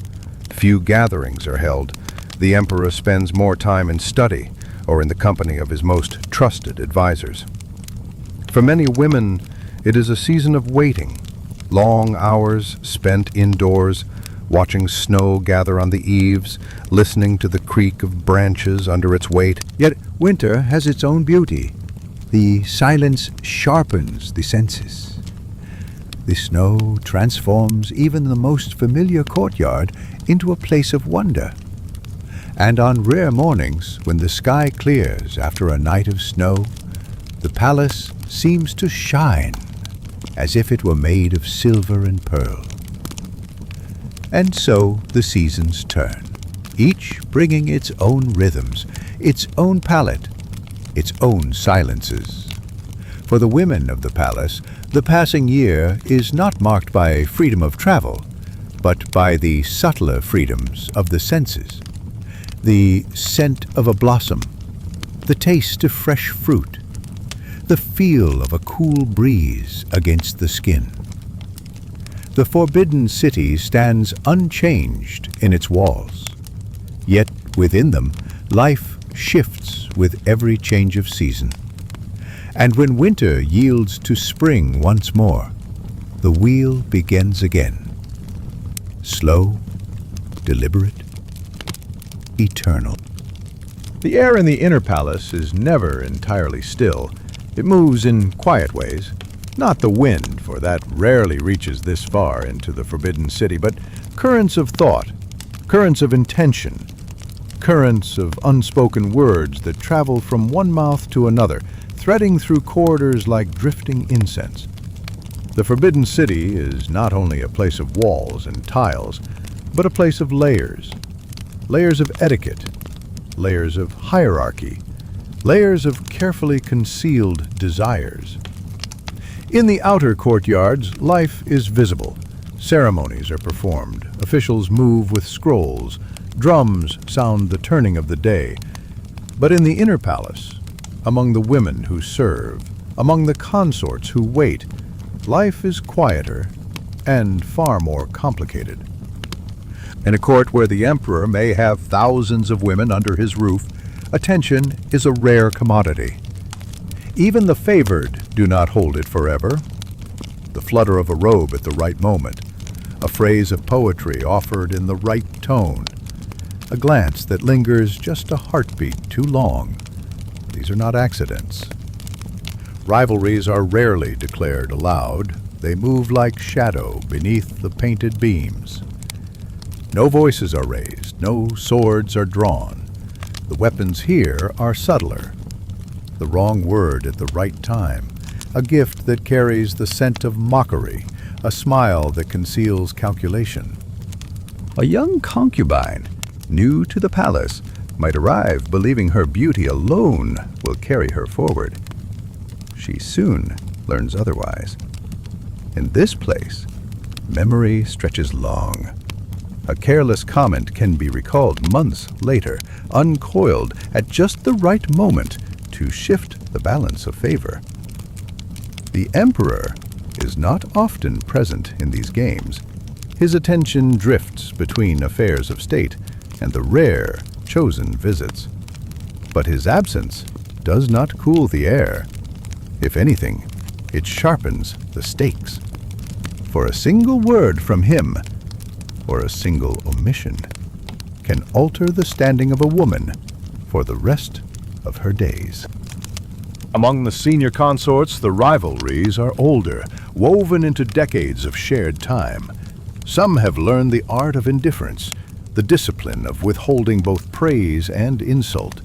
[SPEAKER 1] Few gatherings are held. The emperor spends more time in study or in the company of his most trusted advisors. For many women, it is a season of waiting, long hours spent indoors, watching snow gather on the eaves, listening to the creak of branches under its weight.
[SPEAKER 2] Yet winter has its own beauty. The silence sharpens the senses. The snow transforms even the most familiar courtyard into a place of wonder. And on rare mornings, when the sky clears after a night of snow, the palace seems to shine as if it were made of silver and pearl. And so the seasons turn, each bringing its own rhythms, its own palette, its own silences. For the women of the palace, the passing year is not marked by freedom of travel, but by the subtler freedoms of the senses. The scent of a blossom, the taste of fresh fruit, the feel of a cool breeze against the skin. The Forbidden City stands unchanged in its walls, yet within them life shifts with every change of season. And when winter yields to spring once more, the wheel begins again. Slow, deliberate, eternal.
[SPEAKER 1] The air in the inner palace is never entirely still. It moves in quiet ways. Not the wind, for that rarely reaches this far into the Forbidden City, but currents of thought, currents of intention, currents of unspoken words that travel from one mouth to another, threading through corridors like drifting incense. The Forbidden City is not only a place of walls and tiles, but a place of layers. Layers of etiquette, layers of hierarchy, layers of carefully concealed desires. In the outer courtyards, life is visible. Ceremonies are performed. Officials move with scrolls. Drums sound the turning of the day. But in the inner palace, among the women who serve, among the consorts who wait, life is quieter and far more complicated. In a court where the emperor may have thousands of women under his roof, attention is a rare commodity. Even the favored do not hold it forever. The flutter of a robe at the right moment, a phrase of poetry offered in the right tone, a glance that lingers just a heartbeat too long. These are not accidents. Rivalries are rarely declared aloud. They move like shadow beneath the painted beams. No voices are raised, no swords are drawn. The weapons here are subtler. The wrong word at the right time, a gift that carries the scent of mockery, a smile that conceals calculation. A young concubine, new to the palace, might arrive believing her beauty alone will carry her forward. She soon learns otherwise. In this place, memory stretches long. A careless comment can be recalled months later, uncoiled at just the right moment to shift the balance of favor. The emperor is not often present in these games. His attention drifts between affairs of state and the rare, chosen visits. But his absence does not cool the air. If anything, it sharpens the stakes. For a single word from him, or a single omission, can alter the standing of a woman for the rest of her days. Among the senior consorts, the rivalries are older, woven into decades of shared time. Some have learned the art of indifference, the discipline of withholding both praise and insult.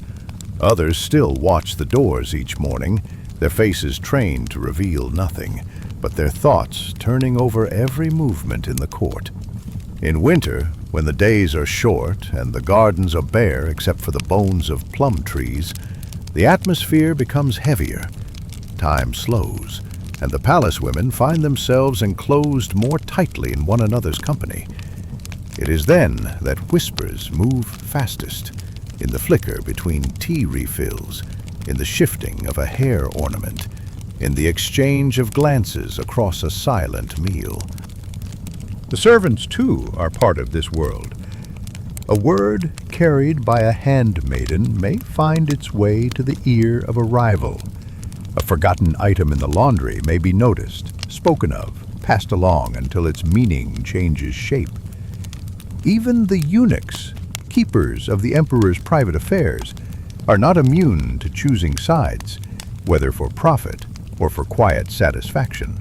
[SPEAKER 1] Others still watch the doors each morning, their faces trained to reveal nothing, but their thoughts turning over every movement in the court. In winter, When the days are short and the gardens are bare except for the bones of plum trees, the atmosphere becomes heavier. Time slows, and the palace women find themselves enclosed more tightly in one another's company. It is then that whispers move fastest, in the flicker between tea refills, in the shifting of a hair ornament, in the exchange of glances across a silent meal. The servants, too, are part of this world. A word carried by a handmaiden may find its way to the ear of a rival. A forgotten item in the laundry may be noticed, spoken of, passed along until its meaning changes shape. Even the eunuchs, keepers of the emperor's private affairs, are not immune to choosing sides, whether for profit or for quiet satisfaction.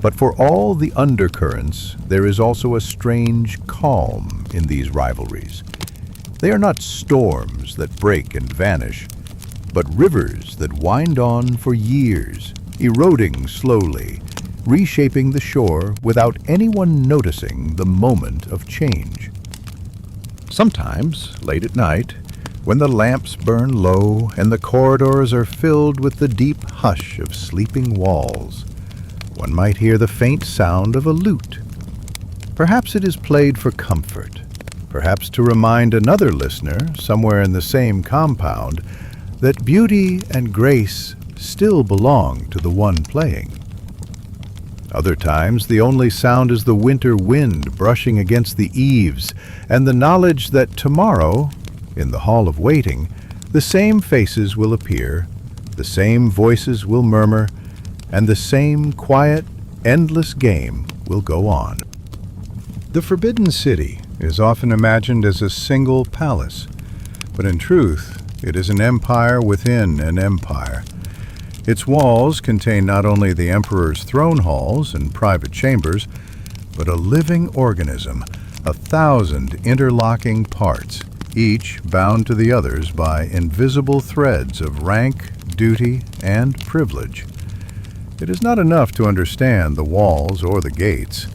[SPEAKER 1] But for all the undercurrents, there is also a strange calm in these rivalries. They are not storms that break and vanish, but rivers that wind on for years, eroding slowly, reshaping the shore without anyone noticing the moment of change. Sometimes, late at night, when the lamps burn low and the corridors are filled with the deep hush of sleeping walls, one might hear the faint sound of a lute. Perhaps it is played for comfort, perhaps to remind another listener, somewhere in the same compound, that beauty and grace still belong to the one playing. Other times, the only sound is the winter wind brushing against the eaves, and the knowledge that tomorrow, in the hall of waiting, the same faces will appear, the same voices will murmur, and the same quiet, endless game will go on. The Forbidden City is often imagined as a single palace, but in truth, it is an empire within an empire. Its walls contain not only the emperor's throne halls and private chambers, but a living organism, 1,000 interlocking parts, each bound to the others by invisible threads of rank, duty, and privilege. It is not enough to understand the walls or the gates.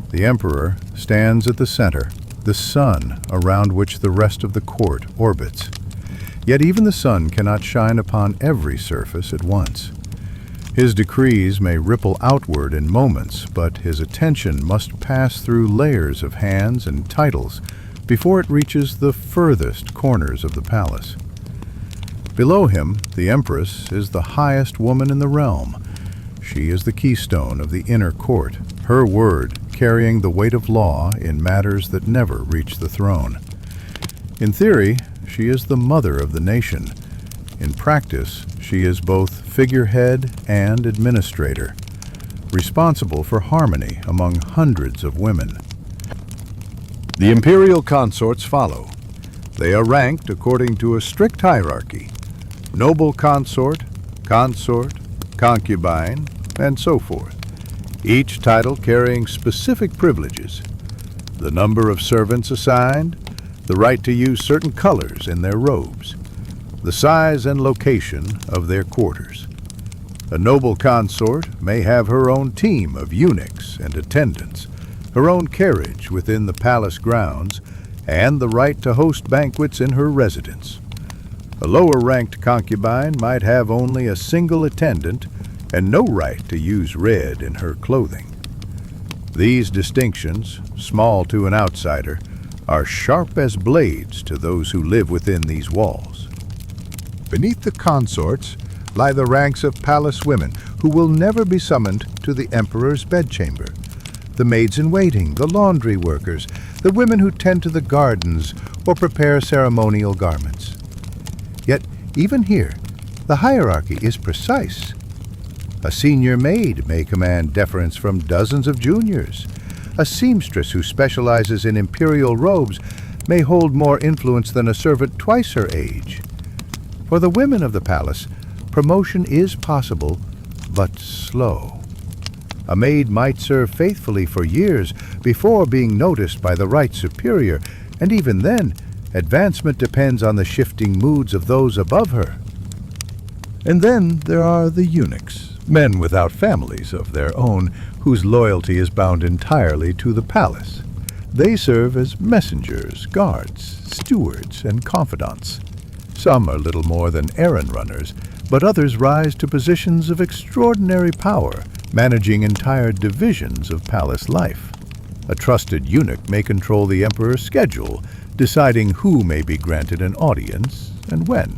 [SPEAKER 1] The emperor stands at the center, the sun around which the rest of the court orbits. Yet even the sun cannot shine upon every surface at once. His decrees may ripple outward in moments, but his attention must pass through layers of hands and titles before it reaches the furthest corners of the palace. Below him, the empress is the highest woman in the realm. She is the keystone of the inner court, her word carrying the weight of law in matters that never reach the throne. In theory, she is the mother of the nation. In practice, she is both figurehead and administrator, responsible for harmony among hundreds of women. The imperial consorts follow. They are ranked according to a strict hierarchy: noble consort, concubine, and so forth, each title carrying specific privileges: the number of servants assigned, the right to use certain colors in their robes, the size and location of their quarters. A noble consort may have her own team of eunuchs and attendants, her own carriage within the palace grounds, and the right to host banquets in her residence. A lower-ranked concubine might have only a single attendant and no right to use red in her clothing. These distinctions, small to an outsider, are sharp as blades to those who live within these walls. Beneath the consorts lie the ranks of palace women who will never be summoned to the emperor's bedchamber: the maids-in-waiting, the laundry workers, the women who tend to the gardens or prepare ceremonial garments. Yet, even here, the hierarchy is precise. A senior maid may command deference from dozens of juniors. A seamstress who specializes in imperial robes may hold more influence than a servant twice her age. For the women of the palace, promotion is possible, but slow. A maid might serve faithfully for years before being noticed by the right superior, and even then, advancement depends on the shifting moods of those above her. And then there are the eunuchs, men without families of their own, whose loyalty is bound entirely to the palace. They serve as messengers, guards, stewards, and confidants. Some are little more than errand runners, but others rise to positions of extraordinary power, managing entire divisions of palace life. A trusted eunuch may control the emperor's schedule, deciding who may be granted an audience and when.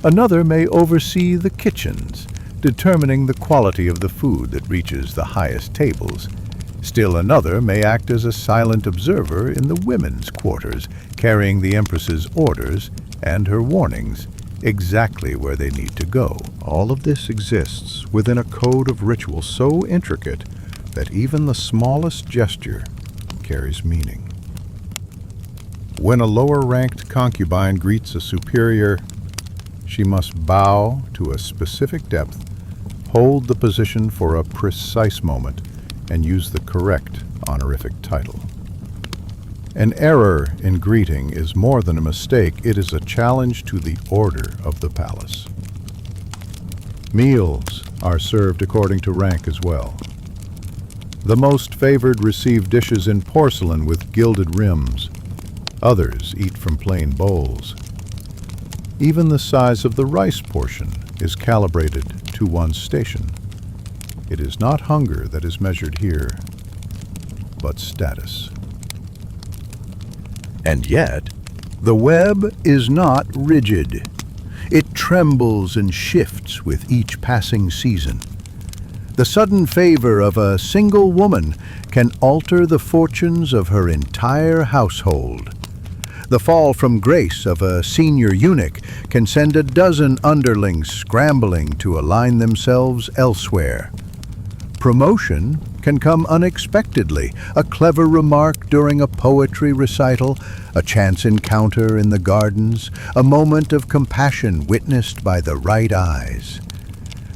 [SPEAKER 1] Another may oversee the kitchens, determining the quality of the food that reaches the highest tables. Still another may act as a silent observer in the women's quarters, carrying the empress's orders and her warnings exactly where they need to go.
[SPEAKER 3] All of this exists within a code of ritual so intricate that even the smallest gesture carries meaning. When a lower-ranked concubine greets a superior, she must bow to a specific depth, hold the position for a precise moment, and use the correct honorific title. An error in greeting is more than a mistake, it is a challenge to the order of the palace. Meals are served according to rank as well. The most favored receive dishes in porcelain with gilded rims. Others eat from plain bowls. Even the size of the rice portion is calibrated to one's station. It is not hunger that is measured here, but status.
[SPEAKER 1] And yet, the web is not rigid. It trembles and shifts with each passing season. The sudden favor of a single woman can alter the fortunes of her entire household. The fall from grace of a senior eunuch can send a dozen underlings scrambling to align themselves elsewhere. Promotion can come unexpectedly, a clever remark during a poetry recital, a chance encounter in the gardens, a moment of compassion witnessed by the right eyes.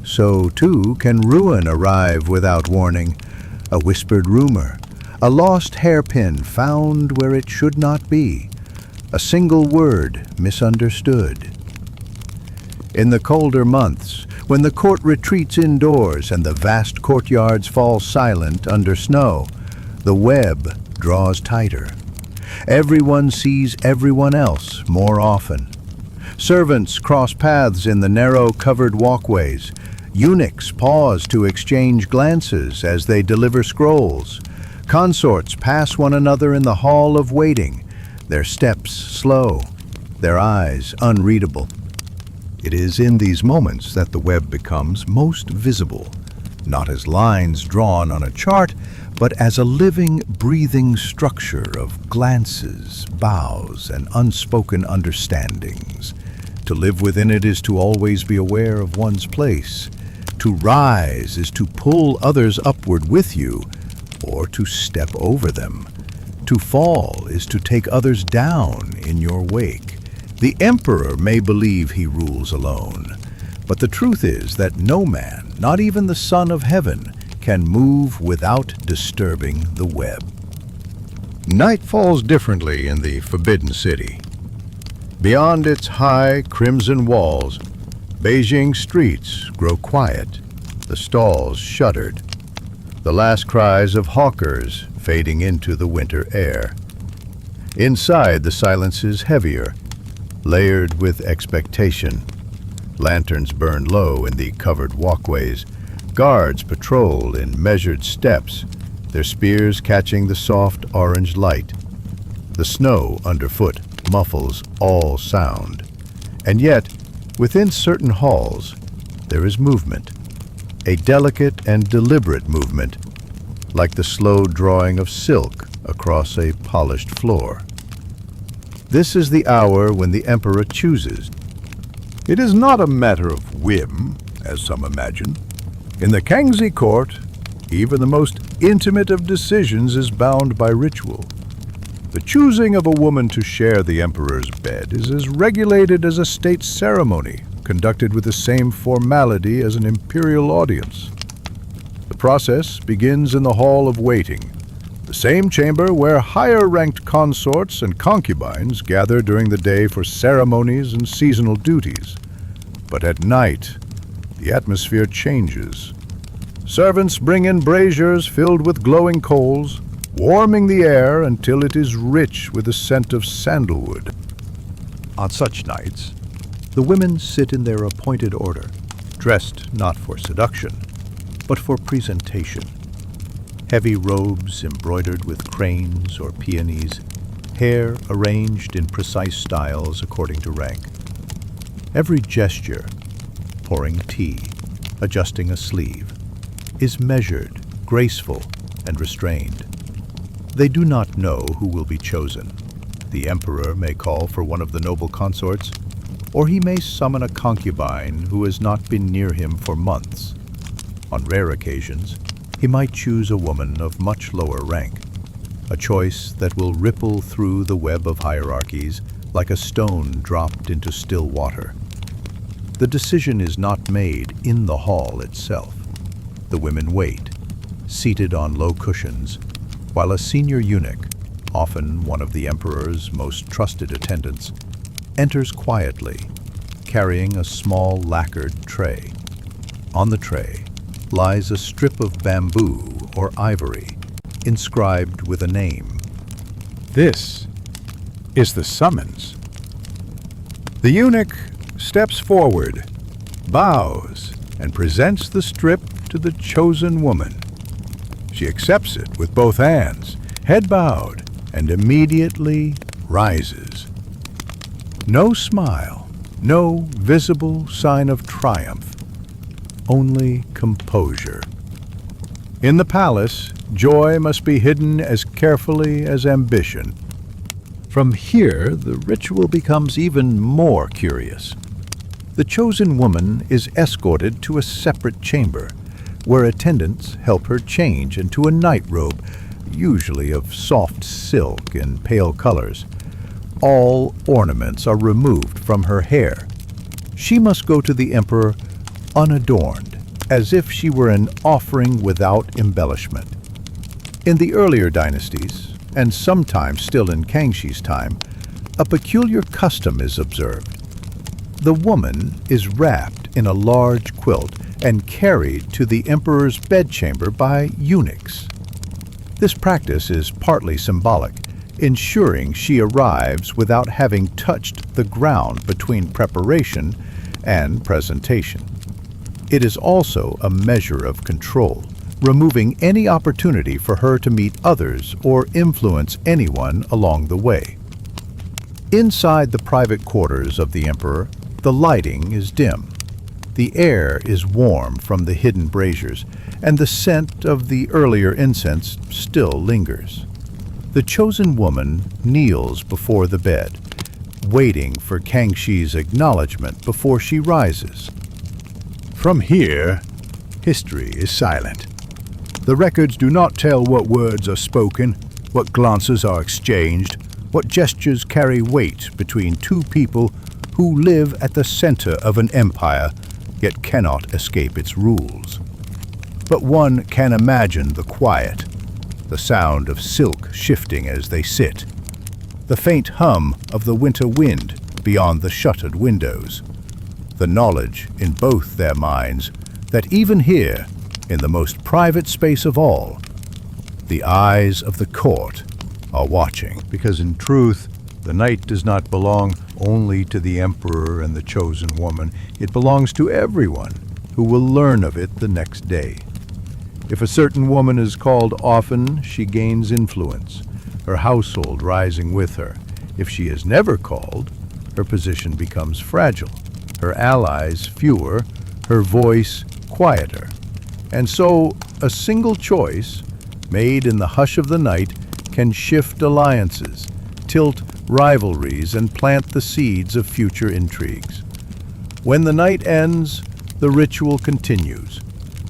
[SPEAKER 1] So, too, can ruin arrive without warning, a whispered rumor, a lost hairpin found where it should not be, a single word misunderstood. In the colder months, when the court retreats indoors and the vast courtyards fall silent under snow, the web draws tighter. Everyone sees everyone else more often. Servants cross paths in the narrow covered walkways. Eunuchs pause to exchange glances as they deliver scrolls. Consorts pass one another in the hall of waiting, their steps slow, their eyes unreadable. It is in these moments that the web becomes most visible, not as lines drawn on a chart, but as a living, breathing structure of glances, bows, and unspoken understandings. To live within it is to always be aware of one's place. To rise is to pull others upward with you, or to step over them. To fall is to take others down in your wake. The emperor may believe he rules alone, but the truth is that no man, not even the Son of Heaven, can move without disturbing the web. Night falls differently in the Forbidden City. Beyond its high crimson walls, Beijing streets grow quiet, the stalls shuttered, the last cries of hawkers fading into the winter air. Inside, the silence is heavier, layered with expectation. Lanterns burn low in the covered walkways. Guards patrol in measured steps, their spears catching the soft orange light. The snow underfoot muffles all sound. And yet, within certain halls, there is movement. A delicate and deliberate movement, like the slow drawing of silk across a polished floor. This is the hour when the emperor chooses. It is not a matter of whim, as some imagine. In the Kangxi court, even the most intimate of decisions is bound by ritual. The choosing of a woman to share the emperor's bed is as regulated as a state ceremony, conducted with the same formality as an imperial audience. The process begins in the hall of waiting, the same chamber where higher-ranked consorts and concubines gather during the day for ceremonies and seasonal duties. But at night, the atmosphere changes. Servants bring in braziers filled with glowing coals, warming the air until it is rich with the scent of sandalwood.
[SPEAKER 2] On such nights, the women sit in their appointed order, dressed not for seduction, but for presentation. Heavy robes embroidered with cranes or peonies, hair arranged in precise styles according to rank. Every gesture, pouring tea, adjusting a sleeve, is measured, graceful, and restrained. They do not know who will be chosen. The emperor may call for one of the noble consorts, or he may summon a concubine who has not been near him for months. On rare occasions, he might choose a woman of much lower rank, a choice that will ripple through the web of hierarchies like a stone dropped into still water. The decision is not made in the hall itself. The women wait, seated on low cushions, while a senior eunuch, often one of the emperor's most trusted attendants, enters quietly, carrying a small lacquered tray. On the tray lies a strip of bamboo or ivory, inscribed with a name.
[SPEAKER 1] This is the summons. The eunuch steps forward, bows, and presents the strip to the chosen woman. She accepts it with both hands, head bowed, and immediately rises. No smile, no visible sign of triumph, only composure. In the palace, joy must be hidden as carefully as ambition. From here, the ritual becomes even more curious. The chosen woman is escorted to a separate chamber, where attendants help her change into a night robe, usually of soft silk and pale colors. All ornaments are removed from her hair. She must go to the emperor unadorned, as if she were an offering without embellishment. In the earlier dynasties, and sometimes still in Kangshi's time, a peculiar custom is observed. The woman is wrapped in a large quilt and carried to the emperor's bedchamber by eunuchs. This practice is partly symbolic, ensuring she arrives without having touched the ground between preparation and presentation. It is also a measure of control, removing any opportunity for her to meet others or influence anyone along the way. Inside the private quarters of the emperor, the lighting is dim. The air is warm from the hidden braziers, and the scent of the earlier incense still lingers. The chosen woman kneels before the bed, waiting for Kangshi's acknowledgement before she rises. From here, history is silent. The records do not tell what words are spoken, what glances are exchanged, what gestures carry weight between two people who live at the center of an empire, yet cannot escape its rules. But one can imagine the quiet, the sound of silk shifting as they sit, the faint hum of the winter wind beyond the shuttered windows, the knowledge in both their minds that even here, in the most private space of all, the eyes of the court are watching. Because in truth, the night does not belong only to the emperor and the chosen woman. It belongs to everyone who will learn of it the next day. If a certain woman is called often, she gains influence, her household rising with her. If she is never called, her position becomes fragile, her allies fewer, her voice quieter. And so, a single choice, made in the hush of the night, can shift alliances, tilt rivalries, and plant the seeds of future intrigues. When the night ends, the ritual continues.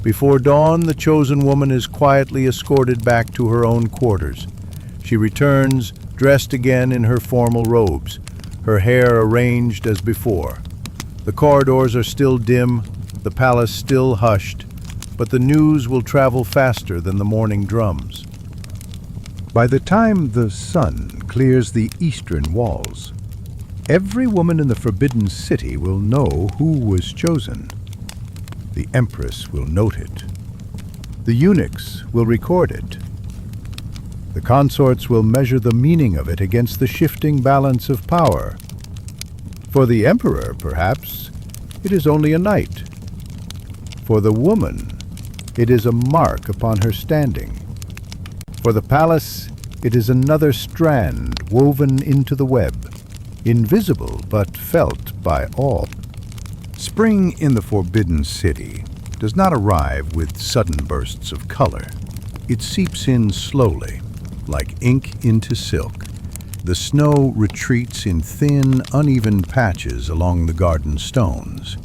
[SPEAKER 1] Before dawn, the chosen woman is quietly escorted back to her own quarters. She returns, dressed again in her formal robes, her hair arranged as before. The corridors are still dim, the palace still hushed, but the news will travel faster than the morning drums. By the time the sun clears the eastern walls, every woman in the Forbidden City will know who was chosen. The Empress will note it. The eunuchs will record it. The consorts will measure the meaning of it against the shifting balance of power. For the emperor, perhaps, it is only a night. For the woman, it is a mark upon her standing. For the palace, it is another strand woven into the web, invisible but felt by all. Spring in the Forbidden City does not arrive with sudden bursts of color. It seeps in slowly, like ink into silk. The snow retreats in thin, uneven patches along the garden stones.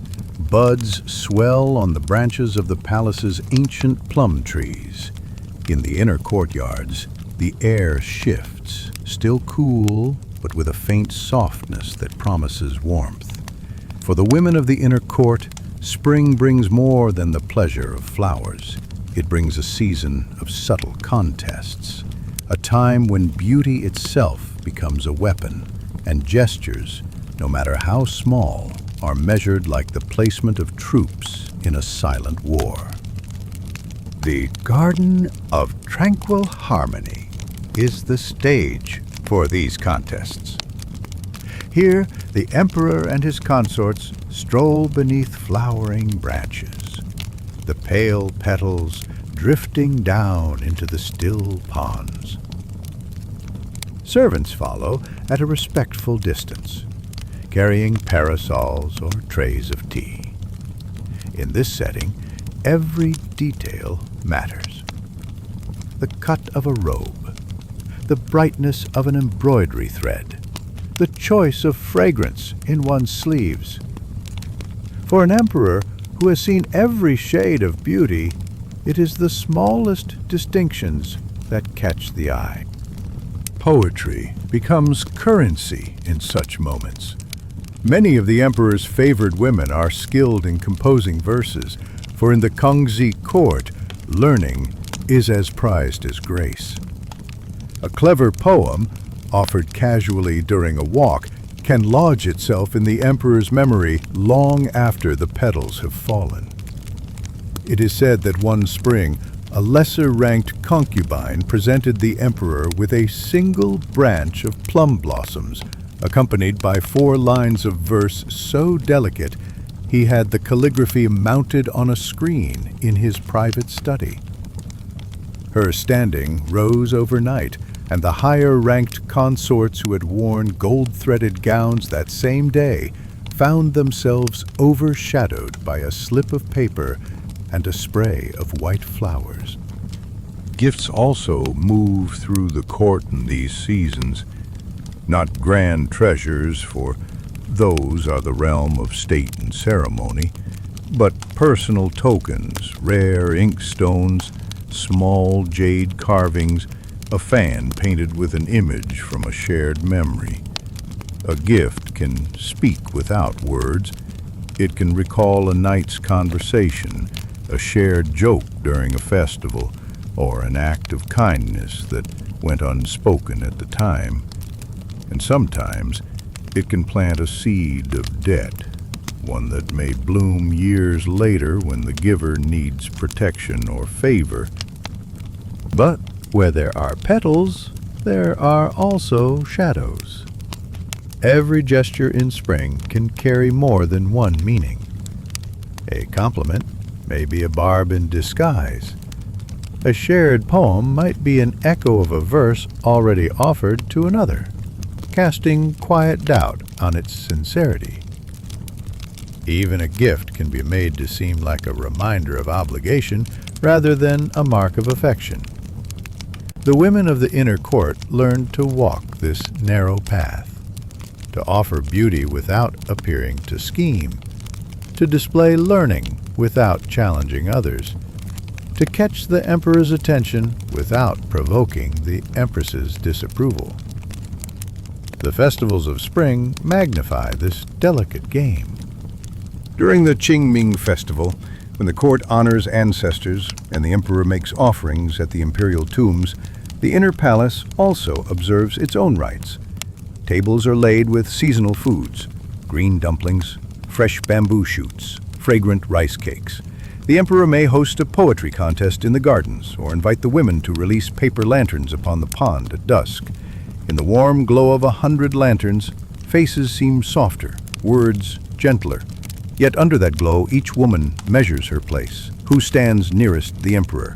[SPEAKER 1] Buds swell on the branches of the palace's ancient plum trees. In the inner courtyards, the air shifts, still cool, but with a faint softness that promises warmth. For the women of the inner court, spring brings more than the pleasure of flowers. It brings a season of subtle contests, a time when beauty itself becomes a weapon, and gestures, no matter how small, are measured like the placement of troops in a silent war. The Garden of Tranquil Harmony is the stage for these contests. Here, the emperor and his consorts stroll beneath flowering branches, the pale petals drifting down into the still ponds. Servants follow at a respectful distance, carrying parasols or trays of tea. In this setting, every detail matters. The cut of a robe, the brightness of an embroidery thread, the choice of fragrance in one's sleeves. For an emperor who has seen every shade of beauty, it is the smallest distinctions that catch the eye. Poetry becomes currency in such moments. Many of the emperor's favored women are skilled in composing verses, for in the Kongzi court, learning is as prized as grace. A clever poem, offered casually during a walk, can lodge itself in the emperor's memory long after the petals have fallen. It is said that one spring, a lesser-ranked concubine presented the emperor with a single branch of plum blossoms, accompanied by 4 lines of verse so delicate he had the calligraphy mounted on a screen in his private study. Her standing rose overnight, and the higher-ranked consorts who had worn gold-threaded gowns that same day found themselves overshadowed by a slip of paper and a spray of white flowers. Gifts also move through the court in these seasons. Not grand treasures, for those are the realm of state and ceremony, but personal tokens, rare ink stones, small jade carvings, a fan painted with an image from a shared memory. A gift can speak without words. It can recall a night's conversation, a shared joke during a festival, or an act of kindness that went unspoken at the time. And sometimes it can plant a seed of debt, one that may bloom years later when the giver needs protection or favor. But where there are petals, there are also shadows. Every gesture in spring can carry more than one meaning. A compliment may be a barb in disguise. A shared poem might be an echo of a verse already offered to another, casting quiet doubt on its sincerity. Even a gift can be made to seem like a reminder of obligation rather than a mark of affection. The women of the inner court learned to walk this narrow path, to offer beauty without appearing to scheme, to display learning without challenging others, to catch the emperor's attention without provoking the empress's disapproval. The festivals of spring magnify this delicate game. During the Qingming festival, when the court honors ancestors and the emperor makes offerings at the imperial tombs, the inner palace also observes its own rites. Tables are laid with seasonal foods, green dumplings, fresh bamboo shoots, fragrant rice cakes. The emperor may host a poetry contest in the gardens or invite the women to release paper lanterns upon the pond at dusk. In the warm glow of 100 lanterns, faces seem softer, words gentler. Yet under that glow, each woman measures her place. Who stands nearest the emperor?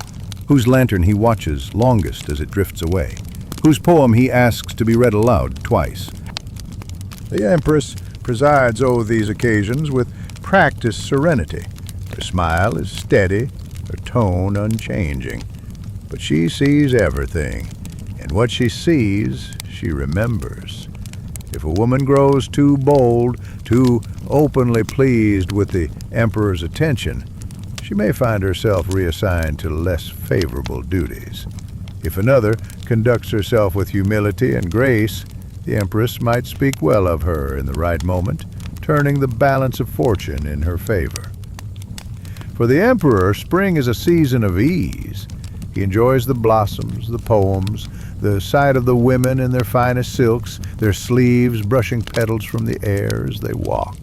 [SPEAKER 1] Whose lantern he watches longest as it drifts away? Whose poem he asks to be read aloud twice?
[SPEAKER 3] The Empress presides over these occasions with practiced serenity. Her smile is steady, her tone unchanging. But she sees everything, and what she sees, she remembers. If a woman grows too bold, too openly pleased with the Emperor's attention, she may find herself reassigned to less favorable duties. If another conducts herself with humility and grace, the Empress might speak well of her in the right moment, turning the balance of fortune in her favor. For the Emperor, spring is a season of ease. He enjoys the blossoms, the poems, the sight of the women in their finest silks, their sleeves brushing petals from the air as they walk.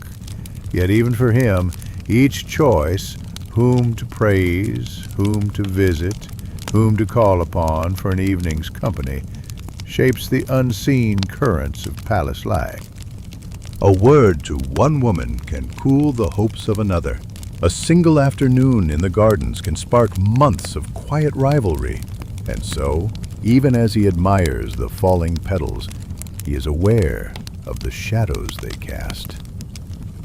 [SPEAKER 3] Yet even for him, each choice, whom to praise, whom to visit, whom to call upon for an evening's company, shapes the unseen currents of palace life. A word to one woman can cool the hopes of another. A single afternoon in the gardens can spark months of quiet rivalry. And so, even as he admires the falling petals, he is aware of the shadows they cast.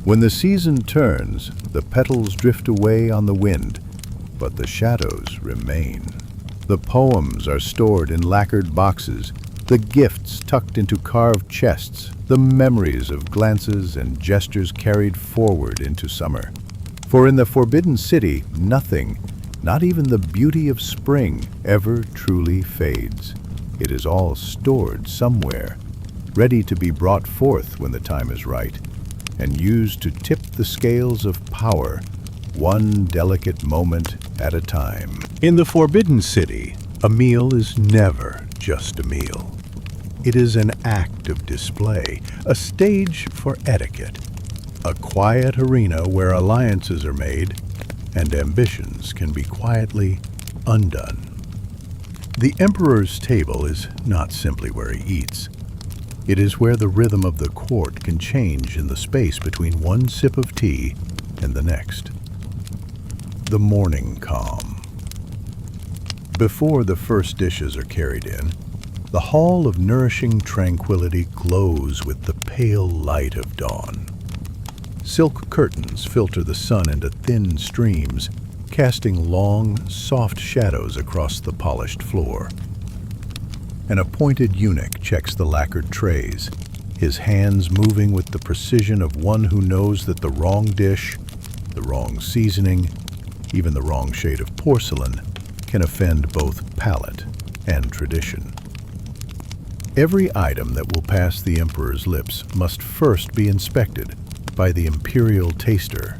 [SPEAKER 3] When the season turns, the petals drift away on the wind, but the shadows remain. The poems are stored in lacquered boxes, the gifts tucked into carved chests, the memories of glances and gestures carried forward into summer. For in the Forbidden City, nothing, not even the beauty of spring, ever truly fades. It is all stored somewhere, ready to be brought forth when the time is right, and used to tip the scales of power, one delicate moment at a time. In the Forbidden City, a meal is never just a meal. It is an act of display, a stage for etiquette, a quiet arena where alliances are made and ambitions can be quietly undone. The emperor's table is not simply where he eats. It is where the rhythm of the court can change in the space between one sip of tea and the next. The morning calm. Before the first dishes are carried in, the hall of nourishing tranquility glows with the pale light of dawn. Silk curtains filter the sun into thin streams, casting long, soft shadows across the polished floor. An appointed eunuch checks the lacquered trays, his hands moving with the precision of one who knows that the wrong dish, the wrong seasoning, even the wrong shade of porcelain can offend both palate and tradition. Every item that will pass the emperor's lips must first be inspected by the imperial taster,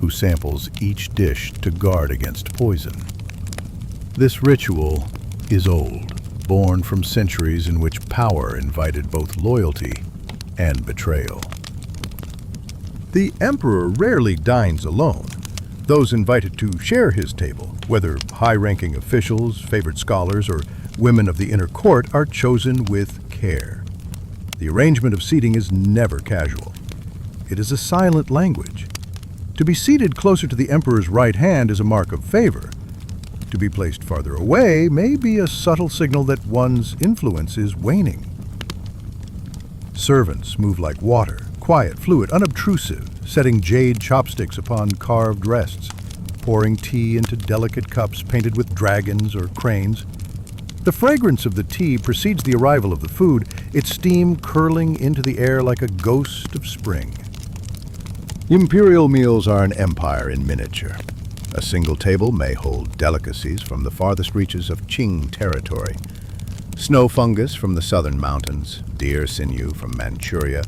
[SPEAKER 3] who samples each dish to guard against poison. This ritual is old, born from centuries in which power invited both loyalty and betrayal. The emperor rarely dines alone. Those invited to share his table, whether high-ranking officials, favored scholars, or women of the inner court, are chosen with care. The arrangement of seating is never casual. It is a silent language. To be seated closer to the emperor's right hand is a mark of favor. To be placed farther away may be a subtle signal that one's influence is waning. Servants move like water, quiet, fluid, unobtrusive, setting jade chopsticks upon carved rests, pouring tea into delicate cups painted with dragons or cranes. The fragrance of the tea precedes the arrival of the food, its steam curling into the air like a ghost of spring. Imperial meals are an empire in miniature. A single table may hold delicacies from the farthest reaches of Qing territory. Snow fungus from the southern mountains, deer sinew from Manchuria,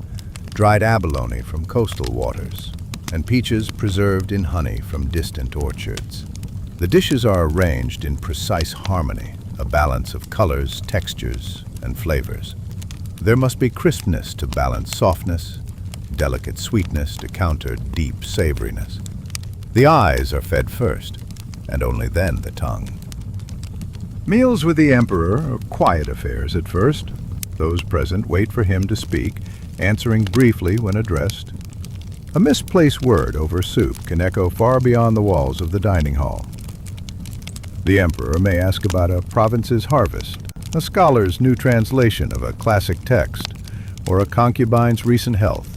[SPEAKER 3] dried abalone from coastal waters, and peaches preserved in honey from distant orchards. The dishes are arranged in precise harmony, a balance of colors, textures, and flavors. There must be crispness to balance softness, delicate sweetness to counter deep savoriness.
[SPEAKER 1] The eyes are fed first, and only then the tongue.
[SPEAKER 3] Meals with the emperor are quiet affairs at first. Those present wait for him to speak, answering briefly when addressed. A misplaced word over soup can echo far beyond the walls of the dining hall. The emperor may ask about a province's harvest, a scholar's new translation of a classic text, or a concubine's recent health.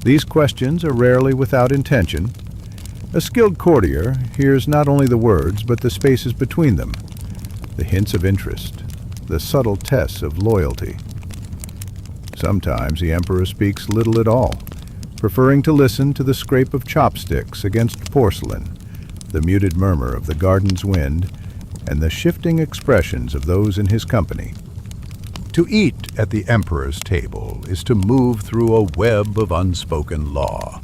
[SPEAKER 3] These questions are rarely without intention. A skilled courtier hears not only the words, but the spaces between them, the hints of interest, the subtle tests of loyalty. Sometimes the emperor speaks little at all, preferring to listen to the scrape of chopsticks against porcelain, the muted murmur of the garden's wind, and the shifting expressions of those in his company. To eat at the emperor's table is to move through a web of unspoken law.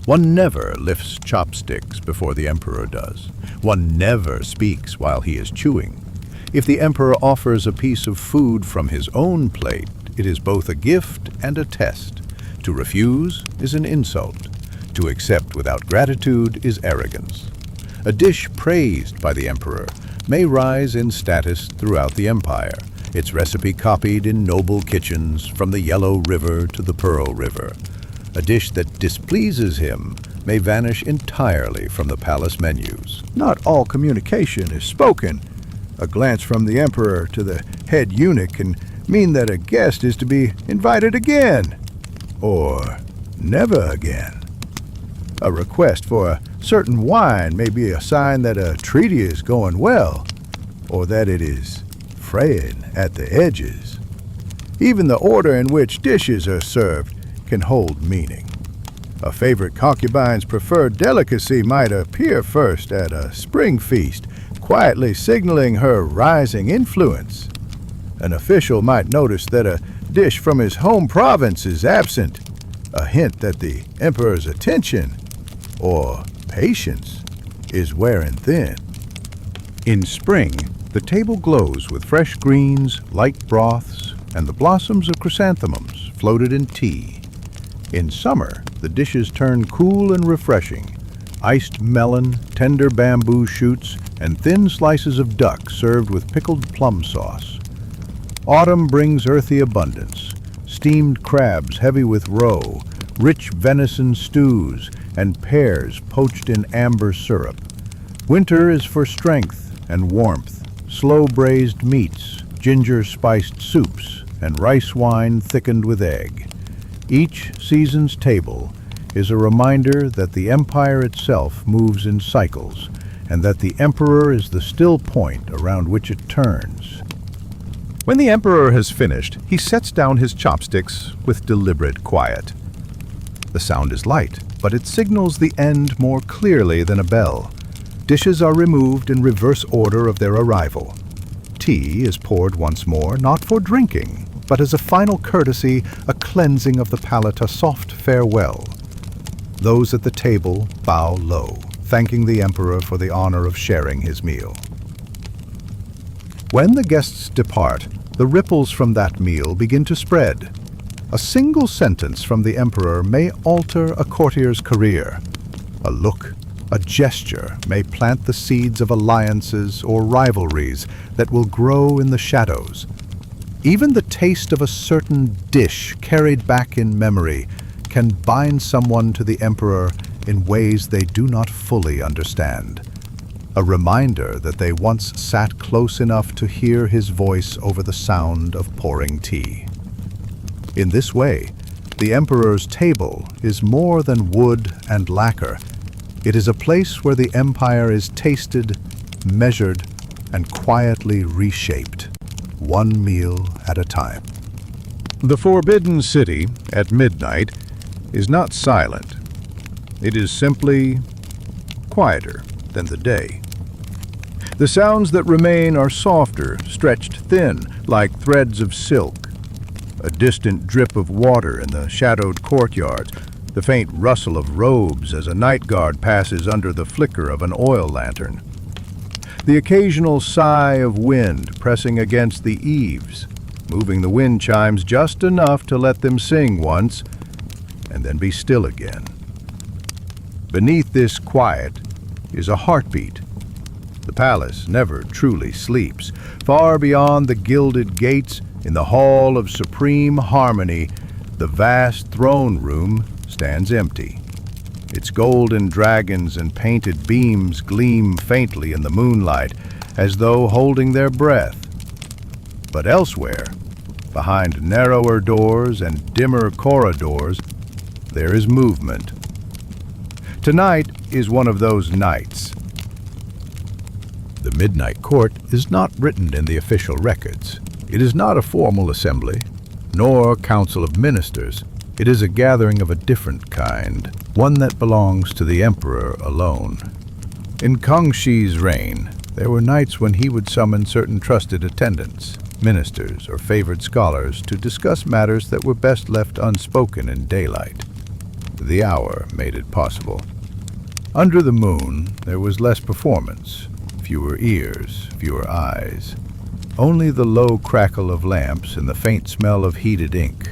[SPEAKER 3] One never lifts chopsticks before the emperor does. One never speaks while he is chewing. If the emperor offers a piece of food from his own plate, it is both a gift and a test. To refuse is an insult. To accept without gratitude is arrogance. A dish praised by the emperor may rise in status throughout the empire, its recipe copied in noble kitchens from the Yellow River to the Pearl River. A dish that displeases him may vanish entirely from the palace menus.
[SPEAKER 2] Not all communication is spoken. A glance from the emperor to the head eunuch can mean that a guest is to be invited again, or never again. A request for a certain wine may be a sign that a treaty is going well, or that it is fraying at the edges. Even the order in which dishes are served can hold meaning. A favorite concubine's preferred delicacy might appear first at a spring feast, quietly signaling her rising influence. An official might notice that a dish from his home province is absent, a hint that the emperor's attention, or patience, is wearing thin. In spring, the table glows with fresh greens, light broths, and the blossoms of chrysanthemums floated in tea. In summer, the dishes turn cool and refreshing. Iced melon, tender bamboo shoots, and thin slices of duck served with pickled plum sauce. Autumn brings earthy abundance, steamed crabs heavy with roe, rich venison stews, and pears poached in amber syrup. Winter is for strength and warmth, slow-braised meats, ginger-spiced soups, and rice wine thickened with egg. Each season's table is a reminder that the empire itself moves in cycles, and that the emperor is the still point around which it turns.
[SPEAKER 3] When the emperor has finished, he sets down his chopsticks with deliberate quiet. The sound is light, but it signals the end more clearly than a bell. Dishes are removed in reverse order of their arrival. Tea is poured once more, not for drinking, but as a final courtesy, a cleansing of the palate, a soft farewell. Those at the table bow low, thanking the emperor for the honor of sharing his meal. When the guests depart, the ripples from that meal begin to spread. A single sentence from the emperor may alter a courtier's career. A look, a gesture may plant the seeds of alliances or rivalries that will grow in the shadows. Even the taste of a certain dish carried back in memory can bind someone to the emperor in ways they do not fully understand. A reminder that they once sat close enough to hear his voice over the sound of pouring tea. In this way, the emperor's table is more than wood and lacquer. It is a place where the empire is tasted, measured, and quietly reshaped, one meal at a time. The Forbidden City, at midnight, is not silent. It is simply quieter than the day. The sounds that remain are softer, stretched thin, like threads of silk. A distant drip of water in the shadowed courtyards, the faint rustle of robes as a night guard passes under the flicker of an oil lantern. The occasional sigh of wind pressing against the eaves, moving the wind chimes just enough to let them sing once, and then be still again.
[SPEAKER 1] Beneath this quiet is a heartbeat. The palace never truly sleeps. Far beyond the gilded gates, in the hall of supreme harmony, the vast throne room stands empty. Its golden dragons and painted beams gleam faintly in the moonlight, as though holding their breath. But elsewhere, behind narrower doors and dimmer corridors, there is movement. Tonight is one of those nights. The Midnight Court is not written in the official records. It is not a formal assembly, nor council of ministers. It is a gathering of a different kind, one that belongs to the emperor alone. In Kangxi's reign, there were nights when he would summon certain trusted attendants, ministers or favored scholars, to discuss matters that were best left unspoken in daylight. The hour made it possible. Under the moon, there was less performance, fewer ears, fewer eyes. Only the low crackle of lamps and the faint smell of heated ink.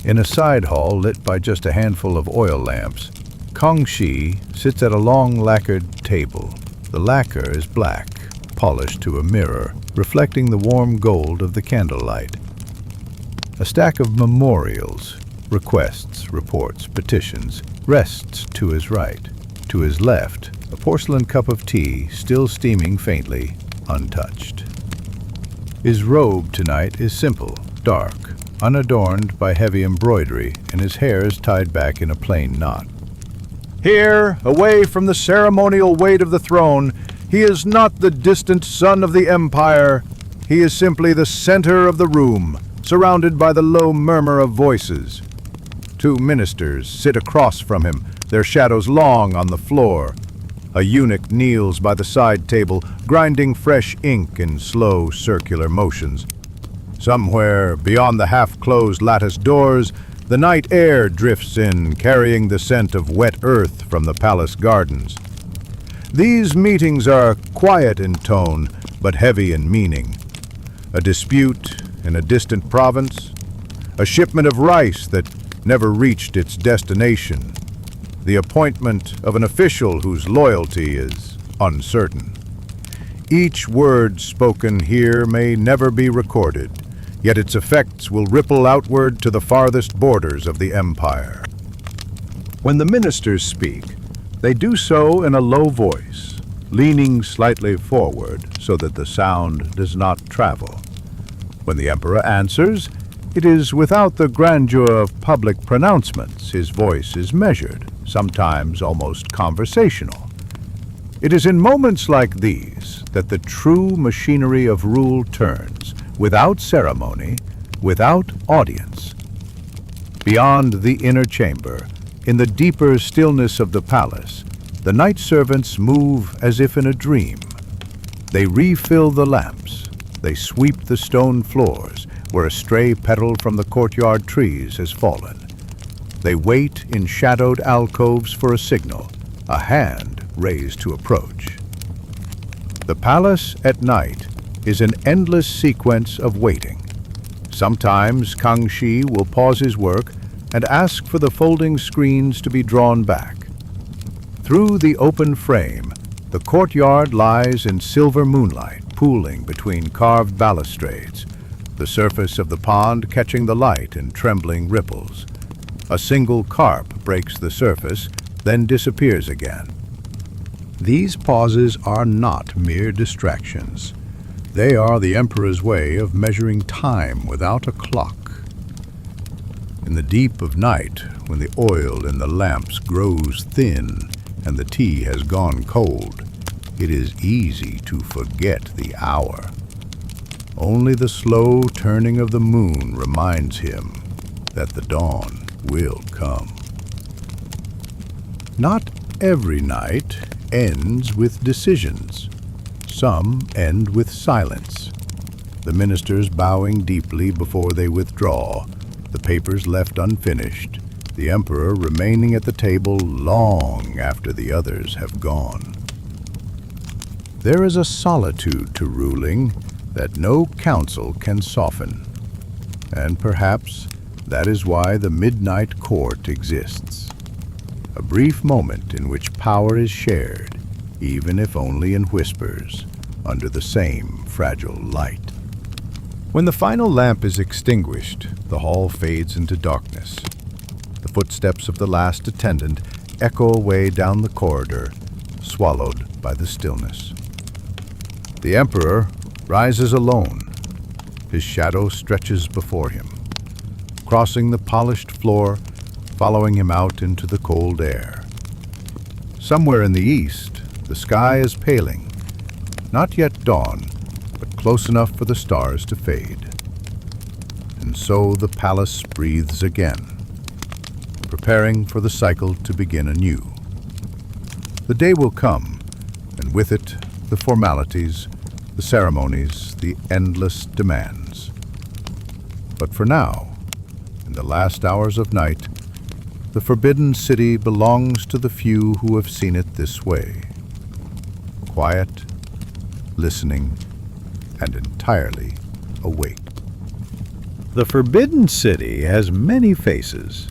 [SPEAKER 1] In a side hall lit by just a handful of oil lamps, Kangxi sits at a long lacquered table. The lacquer is black, polished to a mirror, reflecting the warm gold of the candlelight. A stack of memorials, requests, reports, petitions, rests to his right. To his left, a porcelain cup of tea, still steaming faintly, untouched. His robe tonight is simple, dark, unadorned by heavy embroidery, and his hair is tied back in a plain knot. Here, away from the ceremonial weight of the throne, he is not the distant son of the empire. He is simply the center of the room, surrounded by the low murmur of voices. Two ministers sit across from him, their shadows long on the floor. A eunuch kneels by the side table, grinding fresh ink in slow circular motions. Somewhere beyond the half-closed lattice doors, the night air drifts in, carrying the scent of wet earth from the palace gardens. These meetings are quiet in tone, but heavy in meaning. A dispute in a distant province, a shipment of rice that never reached its destination, the appointment of an official whose loyalty is uncertain. Each word spoken here may never be recorded, yet its effects will ripple outward to the farthest borders of the empire. When the ministers speak, they do so in a low voice, leaning slightly forward so that the sound does not travel. When the emperor answers, it is without the grandeur of public pronouncements. His voice is measured, sometimes almost conversational. It is in moments like these that the true machinery of rule turns, without ceremony, without audience. Beyond the inner chamber, in the deeper stillness of the palace, the night servants move as if in a dream. They refill the lamps. They sweep the stone floors where a stray petal from the courtyard trees has fallen. They wait in shadowed alcoves for a signal, a hand raised to approach. The palace at night is an endless sequence of waiting. Sometimes Kangxi will pause his work and ask for the folding screens to be drawn back. Through the open frame, the courtyard lies in silver moonlight, pooling between carved balustrades, the surface of the pond catching the light in trembling ripples. A single carp breaks the surface, then disappears again. These pauses are not mere distractions. They are the emperor's way of measuring time without a clock. In the deep of night, when the oil in the lamps grows thin and the tea has gone cold, it is easy to forget the hour. Only the slow turning of the moon reminds him that the dawn will come. Not every night ends with decisions. Some end with silence, the ministers bowing deeply before they withdraw, the papers left unfinished, the emperor remaining at the table long after the others have gone. There is a solitude to ruling that no counsel can soften, and perhaps that is why the Midnight Court exists. A brief moment in which power is shared, even if only in whispers, under the same fragile light. When the final lamp is extinguished, the hall fades into darkness. The footsteps of the last attendant echo away down the corridor, swallowed by the stillness. The Emperor rises alone. His shadow stretches before him, crossing the polished floor, following him out into the cold air. Somewhere in the east, the sky is paling, not yet dawn, but close enough for the stars to fade. And so the palace breathes again, preparing for the cycle to begin anew. The day will come, and with it, the formalities, the ceremonies, the endless demands. But for now, in the last hours of night, the Forbidden City belongs to the few who have seen it this way. Quiet, listening, and entirely awake. The Forbidden City has many faces.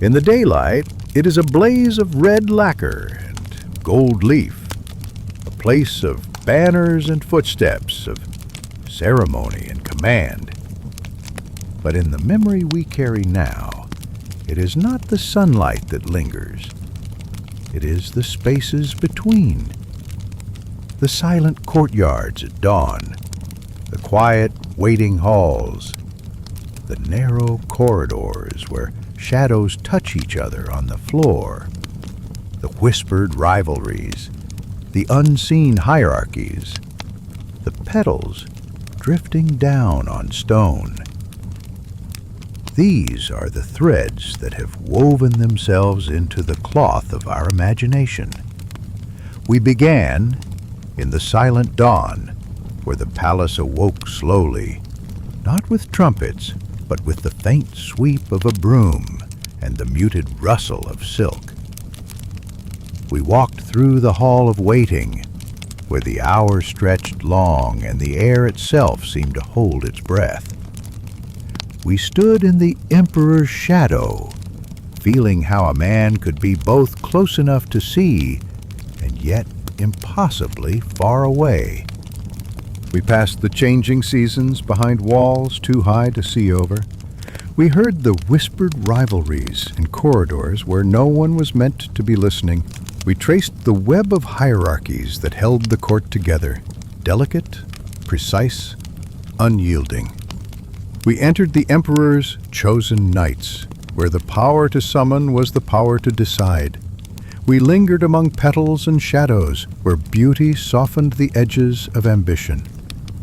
[SPEAKER 1] In the daylight, it is a blaze of red lacquer and gold leaf, a place of banners and footsteps, of ceremony and command. But in the memory we carry now, it is not the sunlight that lingers. It is the spaces between. The silent courtyards at dawn, the quiet waiting halls, the narrow corridors where shadows touch each other on the floor, the whispered rivalries, the unseen hierarchies, the petals drifting down on stone. These are the threads that have woven themselves into the cloth of our imagination. We began in the silent dawn, where the palace awoke slowly, not with trumpets, but with the faint sweep of a broom and the muted rustle of silk. We walked through the hall of waiting, where the hours stretched long and the air itself seemed to hold its breath. We stood in the Emperor's shadow, feeling how a man could be both close enough to see and yet impossibly far away. We passed the changing seasons behind walls too high to see over. We heard the whispered rivalries in corridors where no one was meant to be listening. We traced the web of hierarchies that held the court together, delicate, precise, unyielding. We entered the Emperor's chosen nights, where the power to summon was the power to decide. We lingered among petals and shadows, where beauty softened the edges of ambition.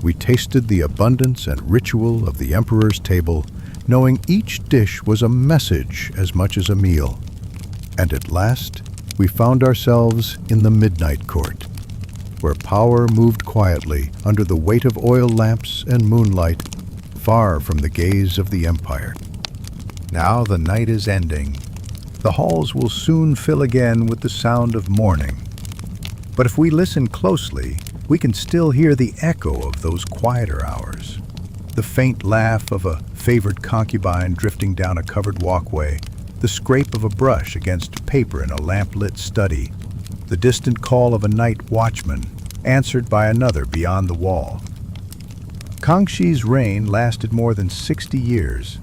[SPEAKER 1] We tasted the abundance and ritual of the Emperor's table, knowing each dish was a message as much as a meal. And at last, we found ourselves in the midnight court, where power moved quietly under the weight of oil lamps and moonlight, far from the gaze of the empire. Now the night is ending. The halls will soon fill again with the sound of morning. But if we listen closely, we can still hear the echo of those quieter hours. The faint laugh of a favored concubine drifting down a covered walkway, the scrape of a brush against paper in a lamp-lit study, the distant call of a night watchman, answered by another beyond the wall. Kangxi's reign lasted more than 60 years.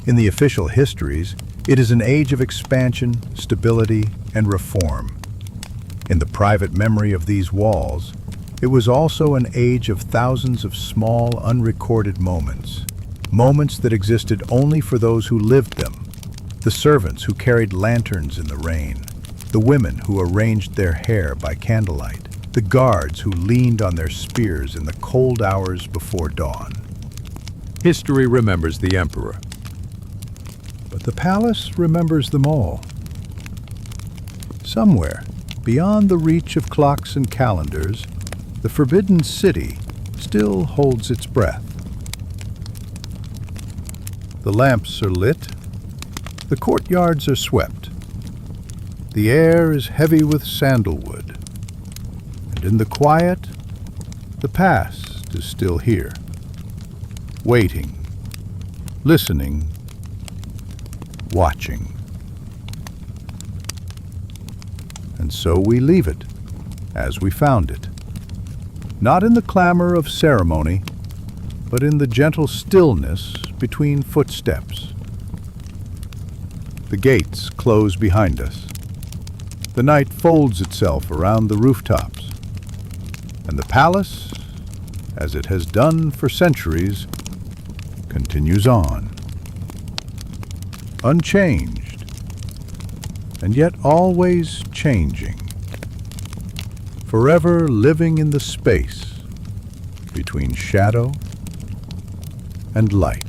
[SPEAKER 1] In the official histories, it is an age of expansion, stability, and reform. In the private memory of these walls, it was also an age of thousands of small, unrecorded moments. Moments that existed only for those who lived them. The servants who carried lanterns in the rain. The women who arranged their hair by candlelight. The guards who leaned on their spears in the cold hours before dawn.
[SPEAKER 4] History remembers the emperor.
[SPEAKER 1] But the palace remembers them all. Somewhere, beyond the reach of clocks and calendars, the Forbidden City still holds its breath. The lamps are lit. The courtyards are swept. The air is heavy with sandalwood. And in the quiet, the past is still here, waiting, listening, watching. And so we leave it, as we found it. Not in the clamor of ceremony, but in the gentle stillness between footsteps. The gates close behind us. The night folds itself around the rooftops. And the palace, as it has done for centuries, continues on. Unchanged, and yet always changing. Forever living in the space between shadow and light.